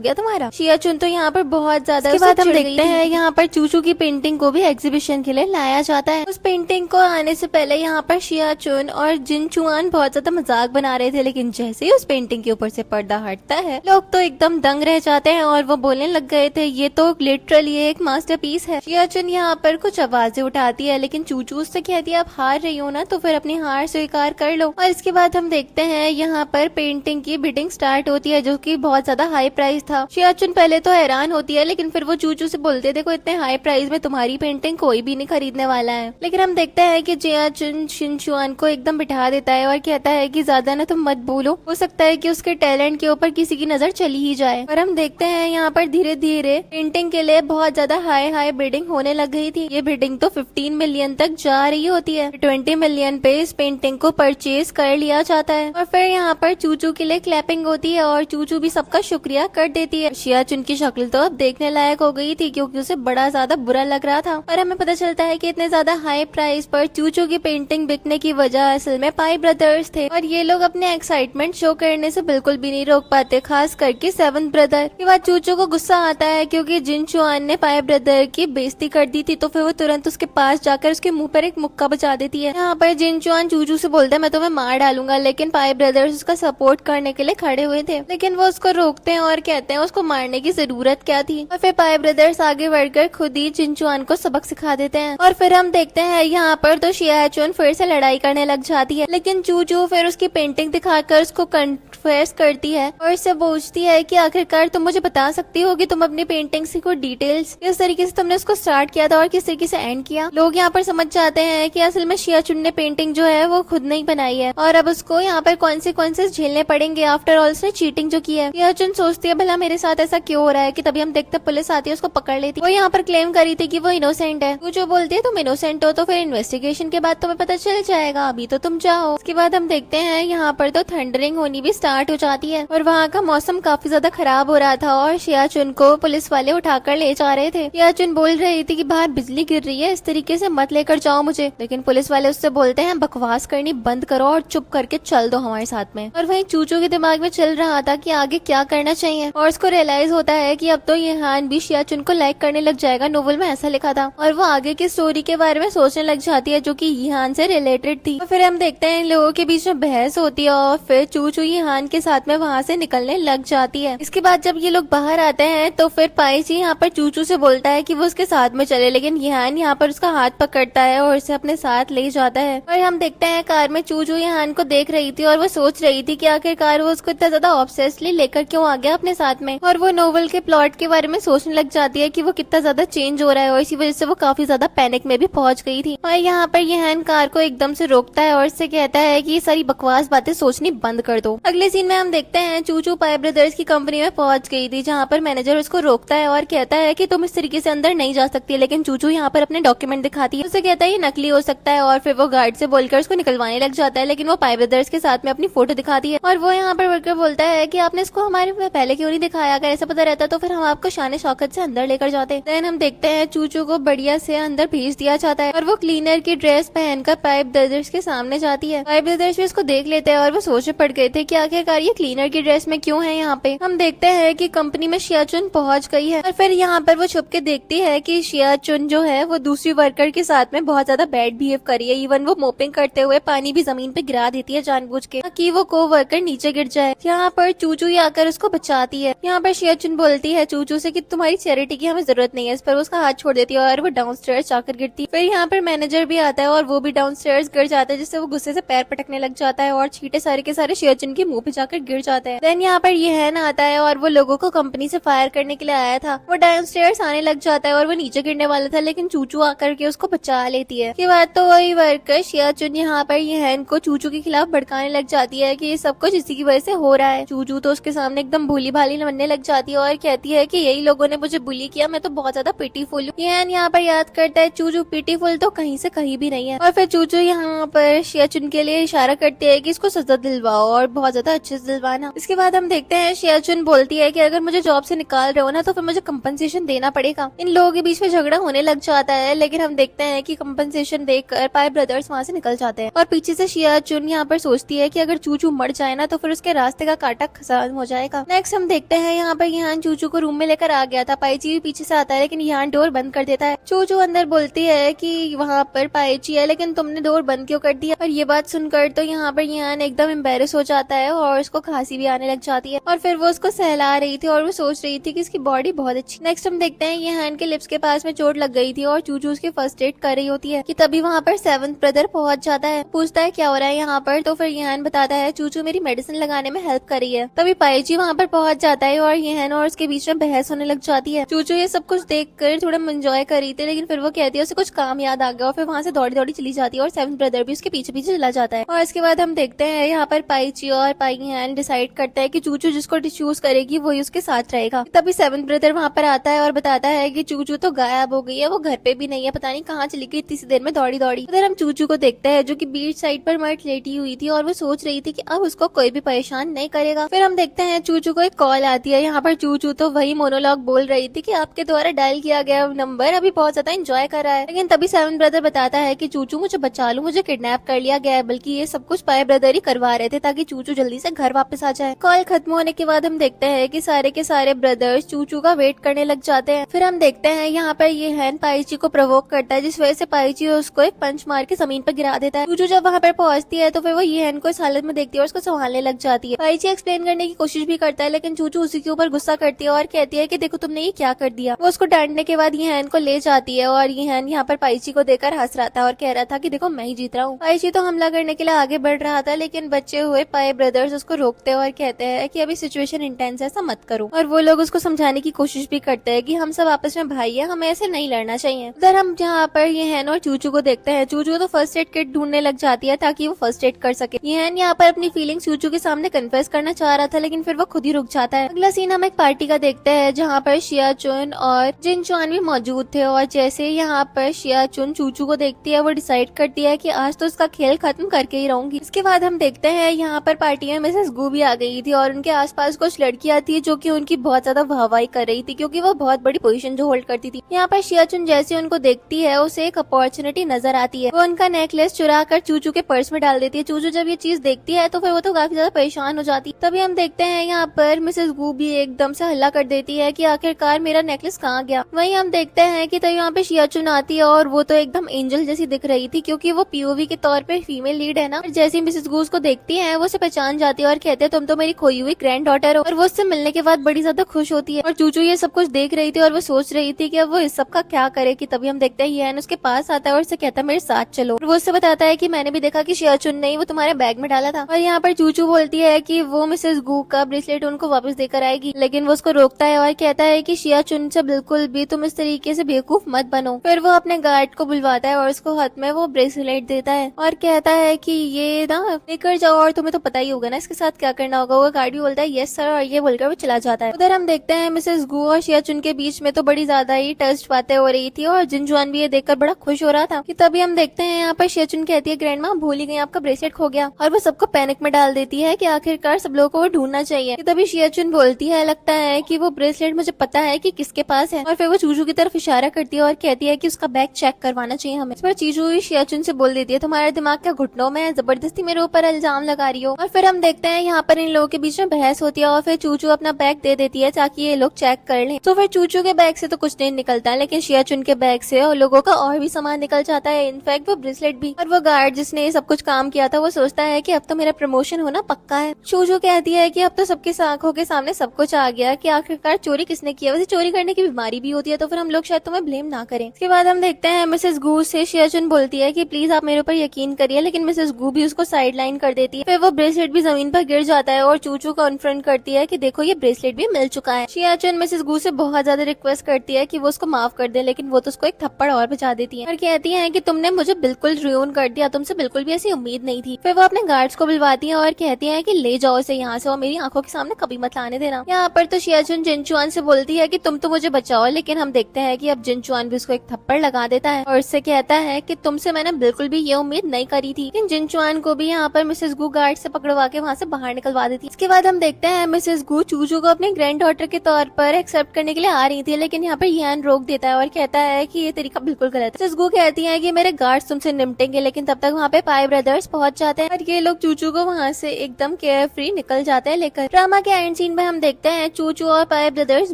गया तुम्हारा। शिया चुन तो यहाँ पर बहुत ज्यादा उसके बाद हम देखते हैं यहाँ पर चूचू की पेंटिंग को भी एग्जीबिशन के लिए लाया जाता है। उस पेंटिंग को आने से पहले यहाँ पर शिया चुन और जिन चुआन बहुत ज्यादा मजाक बना रहे थे, लेकिन जैसे ही उस पेंटिंग के ऊपर से पर्दा हटता है लोग तो एकदम दंग रह जाते हैं और वो बोलने लग गए थे ये तो लिटरली एक मास्टरपीस है। शिया चुन यहाँ पर कुछ आवाजें उठाती है लेकिन चूचू उससे कहती है आप हार रही हो ना तो फिर अपनी हार स्वीकार कर लो। और इसके बाद हम देखते हैं यहाँ पर पेंटिंग की बिडिंग स्टार्ट होती है जो कि बहुत ज्यादा हाई प्राइस था। शिया चुन पहले तो हैरान होती है लेकिन फिर वो चूचू से बोलते देखो इतने हाई प्राइस में तुम्हारी पेंटिंग कोई भी नहीं खरीदने वाला है। लेकिन हम देखते हैं कि जिया चुन शिनचुआन को एकदम बिठा देता है और कहता है कि ज्यादा ना तुम मत बोलो, हो सकता है कि उसके टैलेंट के ऊपर किसी की नजर चली ही जाए। और हम देखते हैं यहाँ पर धीरे धीरे पेंटिंग के लिए बहुत ज्यादा हाई बिडिंग होने लग गई थी। ये बिडिंग तो 15 मिलियन तक जा रही होती है। 20 मिलियन पे इस पेंटिंग को परचेज कर लिया जाता है और फिर यहाँ पर चूचू के लिए क्लैपिंग होती है और चूचू भी सबका शुक्रिया कर देती है। शिया चुन की शक्ल तो अब देखने लायक हो गई थी क्योंकि उसे बड़ा ज्यादा बुरा लग रहा था और हमें पता चलता है कि इतने ज्यादा हाई प्राइस पर चूचू की पेंटिंग बिकने की वजह असल में पाई ब्रदर्स थे और ये लोग अपने एक्साइटमेंट शो करने से बिल्कुल भी नहीं रोक पाते, खास करके 7th ब्रदर। के बाद चूचू को गुस्सा आता है क्योंकि जिन चुआन ने पाई ब्रदर की बेइज्जती कर दी थी तो फिर वो तुरंत उसके पास जाकर उसके मुंह पर एक मुक्का बचा देती है। यहाँ पर जिन चुआन चूचू से बोलता है मैं तुम्हें मार डालूंगा, लेकिन पाई ब्रदर्स उसका सपोर्ट करने के लिए खड़े हुए थे लेकिन वो उसको रोकते हैं और कहते हैं उसको मारने की जरूरत क्या थी। और फिर पाई ब्रदर्स आगे बढ़कर खुद ही जिन चुआन को सबक सिखा देते हैं और फिर हम देखते हैं यहाँ पर तो शिया चुन फिर से लड़ाई करने लग जाती है लेकिन चूचू फिर उसकी पेंटिंग दिखाकर उसको कन्फेस करती है और इससे पूछती है कि आखिरकार तुम मुझे बता सकती हो कि तुम अपनी पेंटिंग से कोई डिटेल्स किस तरीके से तुमने उसको स्टार्ट किया था और किस तरीके से एंड किया। लोग यहाँ पर समझ जाते हैं कि असल में शिया चुन ने पेंटिंग जो है वो खुद नहीं बनाई है और अब उसको यहाँ पर कॉन्सिक्वेंसेस झेलने पड़ेंगे। आफ्टर ऑल उसने चीटिंग जो की है। शिया चुन सोचती है भला मेरे साथ ऐसा क्यों हो रहा है कि तभी हम देखते पुलिस आती है उसको पकड़ लेती। वो यहाँ पर क्लेम करी थी कि वो इनोसेंट है। वो जो बोलती है तुम इनोसेंट हो तो फिर इन्वेस्टिगेशन के बाद तुम्हें पता चल जाएगा, अभी तो तुम जाओ। उसके बाद हम देखते हैं यहाँ पर तो थंडरिंग होनी भी स्टार्ट हो जाती है और वहाँ का मौसम काफी ज्यादा खराब हो रहा था और शिया चुन को पुलिस वाले उठाकर ले जा रहे थे। शिया चुन बोल रही थी कि बाहर बिजली गिर रही है, इस तरीके से मत लेकर जाओ मुझे, लेकिन पुलिस वाले उससे बोलते हैं बकवास करनी बंद करो और चुप करके चल दो हमारे साथ में। और वहीं चूचू के दिमाग में चल रहा था कि आगे क्या करना चाहिए और उसको रियलाइज होता है कि अब तो यहान भी शिया चुन को लाइक करने लग जाएगा, नोवेल में ऐसा लिखा था। और वो आगे की स्टोरी के बारे में सोचने लग जाती है जो कि यहान से रिलेटेड थी। और फिर हम देखते हैं इन लोगों के बीच में बहस होती है और फिर चूचू यहान के साथ में वहाँ से निकलने लग जाती है। इसके बाद जब ये लोग बाहर आते हैं तो फिर पाई जी यहाँ पर चूचू से बोलता है कि वो उसके साथ में चले, लेकिन यहान यहाँ पर उसका हाथ पकड़ता है और उसे अपने साथ ले जाता है। और हम देखते हैं कार में चूचू यहान को देख रही थी और वो सोच रही थी कि आखिरकार वो उसको इतना ज्यादा ऑब्सेसली लेकर क्यों आ गया अपने साथ में। और वो नोवेल के प्लॉट के बारे में सोचने लग जाती है कि वो कितना ज्यादा चेंज हो रहा है और इसी वजह से वो काफी ज्यादा पैनिक में भी पहुंच गई थी। और यहाँ पर यहान कार को एकदम से रोकता है और इससे कहता है कि ये सारी बकवास बातें सोचनी बंद कर दो। अगले सीन में हम देखते हैं चूचू पाई ब्रदर्स की कंपनी में पहुंच गई थी जहाँ पर मैनेजर उसको रोकता है और कहता है कि तुम इस तरीके से अंदर नहीं जा सकती, लेकिन चूचू यहाँ पर अपने डॉक्यूमेंट दिखाती है। उसे कहता है ये नकली हो सकता है और फिर वो गार्ड से बोलकर उसको निकलवाने लग जाता है, लेकिन वो पाई ब्रदर्स के साथ में अपनी फोटो दिखाती है और वो यहाँ पर वर्कर बोलता है कि आपने इसको हमारे पहले क्यों नहीं दिखाया, अगर ऐसा पता रहता तो फिर हम आपको शान शौकत से अंदर लेकर जाते। देन हम देखते हैं चूचू को बढ़िया से अंदर भेज दिया जाता है और वो क्लीनर की ड्रेस पहनकर पाइप ब्रदर्स के सामने जाती है। पाइप ब्रदर्स भी उसको देख लेते हैं और वो सोचे पड़ गए थे कि आखिरकार ये क्लीनर की ड्रेस में क्यों है। यहाँ पे हम देखते हैं कि कंपनी में शिया चुन पहुंच गई है और फिर यहाँ पर वो छुप के देखती है कि शिया चुन जो है वो दूसरी वर्कर के साथ में बहुत ज्यादा बैड बिहेव करी है। इवन वो मोपिंग करते हुए पानी भी जमीन पे गिरा देती है जानबूझ के ताकि वो को वर्कर नीचे गिर जाए। यहाँ पर चूचू ही आकर उसको बचाती है। यहाँ पर शिया चुन बोलती है चूचू से कि तुम्हारी चैरिटी की हमें जरूरत नहीं है, इस पर उसका हाथ छोड़ देती है और वो डाउनस्टेयर्स जाकर गिरती है। फिर यहाँ पर मैनेजर भी आता है और वो भी डाउनस्टेयर्स गिर जाता है, जिससे वो गुस्से से पैर पटकने लग जाता है और छींटे सारे के सारे शिया चुन के मुंह पे जाकर गिर जाते हैं। देन यहाँ पर यहान आता है और वो लोगों को कंपनी से फायर करने के लिए आया था। वो डाउनस्टेयर्स आने लग जाता है और वो नीचे गिरने वाला था, लेकिन चूचू आकर के उसको बचा लेती है। के बाद तो वही वर्कर शिया चुन यहाँ पर यहान को चूचू के खिलाफ भड़काने लग जाती है कि ये सब कुछ इसी की वजह से हो रहा है। चूचू चूचू तो उसके सामने एकदम भोली भाली बनने लग जाती है और कहती है कि यही लोगों ने मुझे बुली किया, मैं तो बहुत ज्यादा पिटीफुल हूँ। यहन यहाँ पर याद करता है चूचू पिटीफुल तो कहीं से कहीं भी नहीं है। और फिर चूचू यहाँ पर शियाचुन के लिए इशारा करती है कि इसको सजा दिलवाओ और बहुत ज्यादा अच्छे से दिलवाना। इसके बाद हम देखते हैं शियाचुन बोलती है कि अगर मुझे जॉब से निकाल रहे हो ना तो फिर मुझे कंपनसेशन देना पड़ेगा। इन लोगों के बीच में झगड़ा होने लग जाता है, लेकिन हम देखते हैं कि कंपनसेशन देकर पाई ब्रदर्स वहाँ से निकल जाते हैं। और पीछे से शियाचुन यहाँ पर सोचती है कि अगर चूचू मर जाए ना तो फिर उसके रास्ते का कांटा खत्म हो जाएगा। नेक्स्ट हम देखते हैं यहाँ पर यहाँ चूचू को रूम में लेकर आ गया था। पाइची भी पीछे से आता है लेकिन यहाँ डोर बंद कर देता है। चूचू अंदर बोलती है कि वहाँ पर पाइची है लेकिन तुमने डोर बंद क्यों कर दिया। और ये बात सुनकर तो यहाँ पर यहाँ एकदम एम्बेरस हो जाता है और उसको खांसी भी आने लग जाती है। और फिर वो उसको सहला रही थी और वो सोच रही थी कि इसकी बॉडी बहुत अच्छी। नेक्स्ट हम देखते हैं यहाँ के लिप्स के पास में चोट लग गई थी और चूचू उसकी फर्स्ट एड कर रही होती है कि तभी वहाँ पर सेवंथ ब्रदर पहुंच जाता है। पूछता है क्या हो रहा है यहाँ पर, तो फिर यहाँ बताता है चूचू मेरी मेडिसिन लगाने में हेल्प कर रही है। तभी पाइची वहाँ पर पहुंच जाता है और यहन और उसके बीच में बहस होने लग जाती है। चूचू ये सब कुछ देखकर थोड़ा एंजॉय कर रही थी, लेकिन फिर वो कहती है उसे कुछ काम याद आ गया और फिर वहाँ से दौड़ी दौड़ी चली जाती है और सेवंथ ब्रदर भी उसके पीछे पीछे चला जाता है। और इसके बाद हम देखते हैं यहाँ पर पाइची और पाइयन डिसाइड करता है कि चूचू जिसको चूज करेगी वही उसके साथ रहेगा। तभी सेवंथ ब्रदर वहाँ पर आता है और बताता है कि चूचू तो गायब हो गई है, वो घर पे भी नहीं है, पता नहीं कहाँ चली गई इतनी सी देर में दौड़ी दौड़ी। उधर हम चूचू को देखते हैं जो कि बीच साइड पर मर्ट लेटी हुई थी और वो सोच रही थी कि अब उसको कोई भी परेशान नहीं करेगा। फिर हम देखते हैं चूचू को एक कॉल आती है। यहाँ पर चूचू तो वही मोनोलॉग बोल रही थी कि आपके द्वारा डायल किया गया नंबर अभी बहुत ज्यादा एंजॉय कर रहा है। लेकिन तभी सेवन ब्रदर बताता है कि चूचू मुझे बचा लो, मुझे किडनैप कर लिया गया है, बल्कि ये सब कुछ पाए ब्रदर ही करवा रहे थे ताकि चूचू जल्दी से घर वापस आ जाए। कॉल खत्म होने के बाद हम देखते हैं कि सारे के सारे ब्रदर्स चूचू का वेट करने लग जाते हैं। फिर हम देखते हैं यहाँ पर ये हैन पाइची को प्रोवोक करता है, जिस वजह से पाइची उसको एक पंच मार के जमीन पर गिरा देता है। चूचू जब वहाँ पर पहुंचती है तो फिर वो ये हैन को इस हालत में देखती है और उसको संभालने लग जाती है। पाइची एक्सप्लेन करने की कोशिश भी करता है, लेकिन चूचू उसी के ऊपर गुस्सा करती है और कहती है कि देखो तुमने ये क्या कर दिया। वो उसको डांटने के बाद ये हैन को ले जाती है और ये हैन यहाँ पर पाइची को देखकर हंस रहा था और कह रहा था कि देखो मैं ही जीत रहा हूँ। पाइची तो हमला करने के लिए आगे बढ़ रहा था, लेकिन बचे हुए पाए ब्रदर्स उसको रोकते और कहते हैं कि अभी सिचुएशन इंटेंस है, ऐसा मत करो। और वो लोग उसको समझाने की कोशिश भी करते हैं कि हम सब आपस में भाई है, हमें ऐसे नहीं लड़ना चाहिए। उधर हम जहाँ पर ये हैन और चूचू को देखते हैं। चूचू तो फर्स्ट एड किट ढूंढने लग जाती है ताकि वो फर्स्ट एड कर सके। ये हैन यहाँ पर अपनी फीलिंग्स चूचू के सामने कन्फेस करना चाह रहा था, लेकिन फिर वो खुद ही रुक जाता है। अगला सीन हम एक पार्टी का देखते हैं जहाँ पर शियाचुन और जिनचुआन भी मौजूद थे और जैसे यहाँ पर शियाचुन चूचू को देखती है वो डिसाइड करती है कि आज तो इसका खेल खत्म करके ही रहूंगी। इसके बाद हम देखते हैं यहाँ पर पार्टी में मिसेस गू भी आ गई थी और उनके आसपास कुछ लड़कियां थी जो कि उनकी बहुत ज्यादा वाहवाही कर रही थी क्योंकि वो बहुत बड़ी पोजीशन जो होल्ड करती थी। यहाँ पर शियाचुन जैसे उनको देखती है उसे एक अपॉर्चुनिटी नजर आती है। वो उनका नेकलेस चुरा कर चूचू के पर्स में डाल देती है। चूचू जब ये चीज देखती है तो फिर वो तो काफी ज्यादा परेशान हो जाती है। तभी हम देखते हैं यहाँ पर मिसेस गू भी एकदम से हल्ला कर देती है कि आखिरकार मेरा नेकलेस कहाँ गया। वहीं हम देखते हैं कि तो यहाँ पे शियाचुन आती है और वो तो एकदम एंजल जैसी दिख रही थी क्योंकि वो पीओवी के तौर पे फीमेल लीड है ना। जैसे मिसेस गू को देखती है वो उसे पहचान जाती है और कहते हैं तुम तो मेरी खोई हुई ग्रैंड डॉटर हो। और वो उससे मिलने के बाद बड़ी ज्यादा खुश होती है। और चूचू ये सब कुछ देख रही थी और वो सोच रही थी कि अब वो इस सब का क्या करे कि तभी हम देखते हैं येन उसके पास आता है और उससे कहता है मेरे साथ चलो। और वो उससे बताता है कि मैंने भी देखा कि शियाचुन ने वो तुम्हारे बैग में डाला था। और यहाँ पर चूचू बोलती है कि वो मिसेस गू का ब्रेसलेट उनको वापस देकर आएगी, लेकिन वो उसको रोकता है और कहता है कि शियाचुन से बिल्कुल भी तुम इस तरीके से बेवकूफ मत बनो। फिर वो अपने गार्ड को बुलवाता है और उसको हाथ में वो ब्रेसलेट देता है और कहता है कि ये ना लेकर जाओ और तुम्हें तो पता ही होगा ना इसके साथ क्या करना होगा। वो गार्ड भी बोलता है यस सर और ये बोलकर वो चला जाता है। उधर हम देखते हैं मिसेस गू और शियाचुन के बीच में तो बड़ी ज्यादा ही टस्ट बातें हो रही थी और जिनजुआन भी ये देखकर बड़ा खुश हो रहा था कि तभी हम देखते हैं यहाँ पर शियाचुन कहती है ग्रैंड माँ भूल ही गई आपका ब्रेसलेट खो गया। और वो सबको पैनिक में डाल देती है कि आखिरकार सब लोगों को वो ढूंढना चाहिए। तभी शियाचुन बोलती है लगता है कि वो ब्रेसलेट मुझे पता है कि किसके पास है। और फिर वो चूचू की तरफ इशारा करती है और कहती है कि उसका बैग चेक करवाना चाहिए हमें। इस पर चीचू शियाचुन से बोल देती है तुम्हारा दिमाग क्या घुटनों में है, जबरदस्ती मेरे ऊपर इल्जाम लगा रही हो। और फिर हम देखते हैं यहाँ पर इन लोगों के बीच में बहस होती है और फिर चूचू अपना बैग दे देती है ताकि ये लोग चेक कर लें। तो फिर चूचू के बैग से तो कुछ नहीं निकलता है, लेकिन शियाचुन के बैग से और लोगों का और भी सामान निकल जाता है, इनफैक्ट वो ब्रेसलेट भी। और वो गार्ड जिसने ये सब कुछ काम किया था वो सोचता है कि अब तो मेरा प्रमोशन होना पक्का है। चूचू कहती है कि अब तो सबकी आंखों के सामने सब कुछ आ गया कि आखिरकार चोरी किसने किया। वैसे चोरी करने की बीमारी भी होती है तो फिर हम लोग शायद तुम्हें ब्लेम ना करें। इसके बाद हम देखते हैं मिसेस गू से शियाचुन बोलती है कि प्लीज आप मेरे ऊपर यकीन करिए, लेकिन मिसेस गू भी उसको साइड लाइन कर देती है। फिर वो ब्रेसलेट भी जमीन पर गिर जाता है और चूचू कॉन्फ्रंट करती है कि देखो ये ब्रेसलेट भी मिल चुका है। शियाचुन मिसेस गू से बहुत ज्यादा रिक्वेस्ट करती है कि वो उसको माफ कर दे, लेकिन वो तो उसको एक थप्पड़ और बचा देती है और कहती है कि तुमने मुझे बिल्कुल रुइन कर दिया, तुमसे बिल्कुल भी ऐसी उम्मीद नहीं थी। फिर वो अपने गार्ड्स को बुलवाती है और कहती है कि ले जाओ इसे यहाँ यहाँ से और मेरी आंखों के सामने कभी मत लाने देना। यहाँ पर तो शियाचुन जिनचुआन से बोलती है कि तुम तो मुझे बचाओ, लेकिन हम देखते हैं कि अब जिनचुआन भी उसको एक थप्पड़ लगा देता है और उससे कहता है कि तुमसे मैंने बिल्कुल भी ये उम्मीद नहीं करी थी। लेकिन जिनचुआन को भी यहाँ पर मिसेस गू गार्ड से पकड़वा के वहाँ से बाहर निकलवा देती है। इसके बाद हम देखते हैं मिसेस गू चूचू को अपने ग्रैंड डॉटर के तौर पर एक्सेप्ट करने के लिए आ रही थी, लेकिन यहाँ पर यान रोक देता है और कहता है कि ये तरीका बिल्कुल गलत है। मिसेस गू कहती है कि मेरे गार्ड्स तुमसे निपटेंगे, लेकिन तब तक वहाँ पे पाई ब्रदर्स पहुंच जाते हैं और ये लोग चूचू को वहाँ से एकदम केयर फ्री निकल जाते हैं लेकर। ड्रामा के एंड सीन में हम देखते हैं चूचू और पाई ब्रदर्स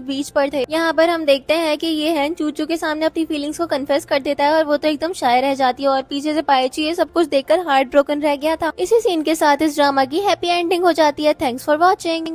बीच पर थे। यहाँ पर हम देखते हैं कि ये है चूचू के सामने अपनी फीलिंग्स को कन्फेस कर देता है और वो तो एकदम शाय रह जाती है और पीछे से पायची ये सब कुछ देखकर हार्ट ब्रोकन रह गया था। इसी सीन के साथ इस ड्रामा की हैप्पी एंडिंग हो जाती है। Thanks for watching.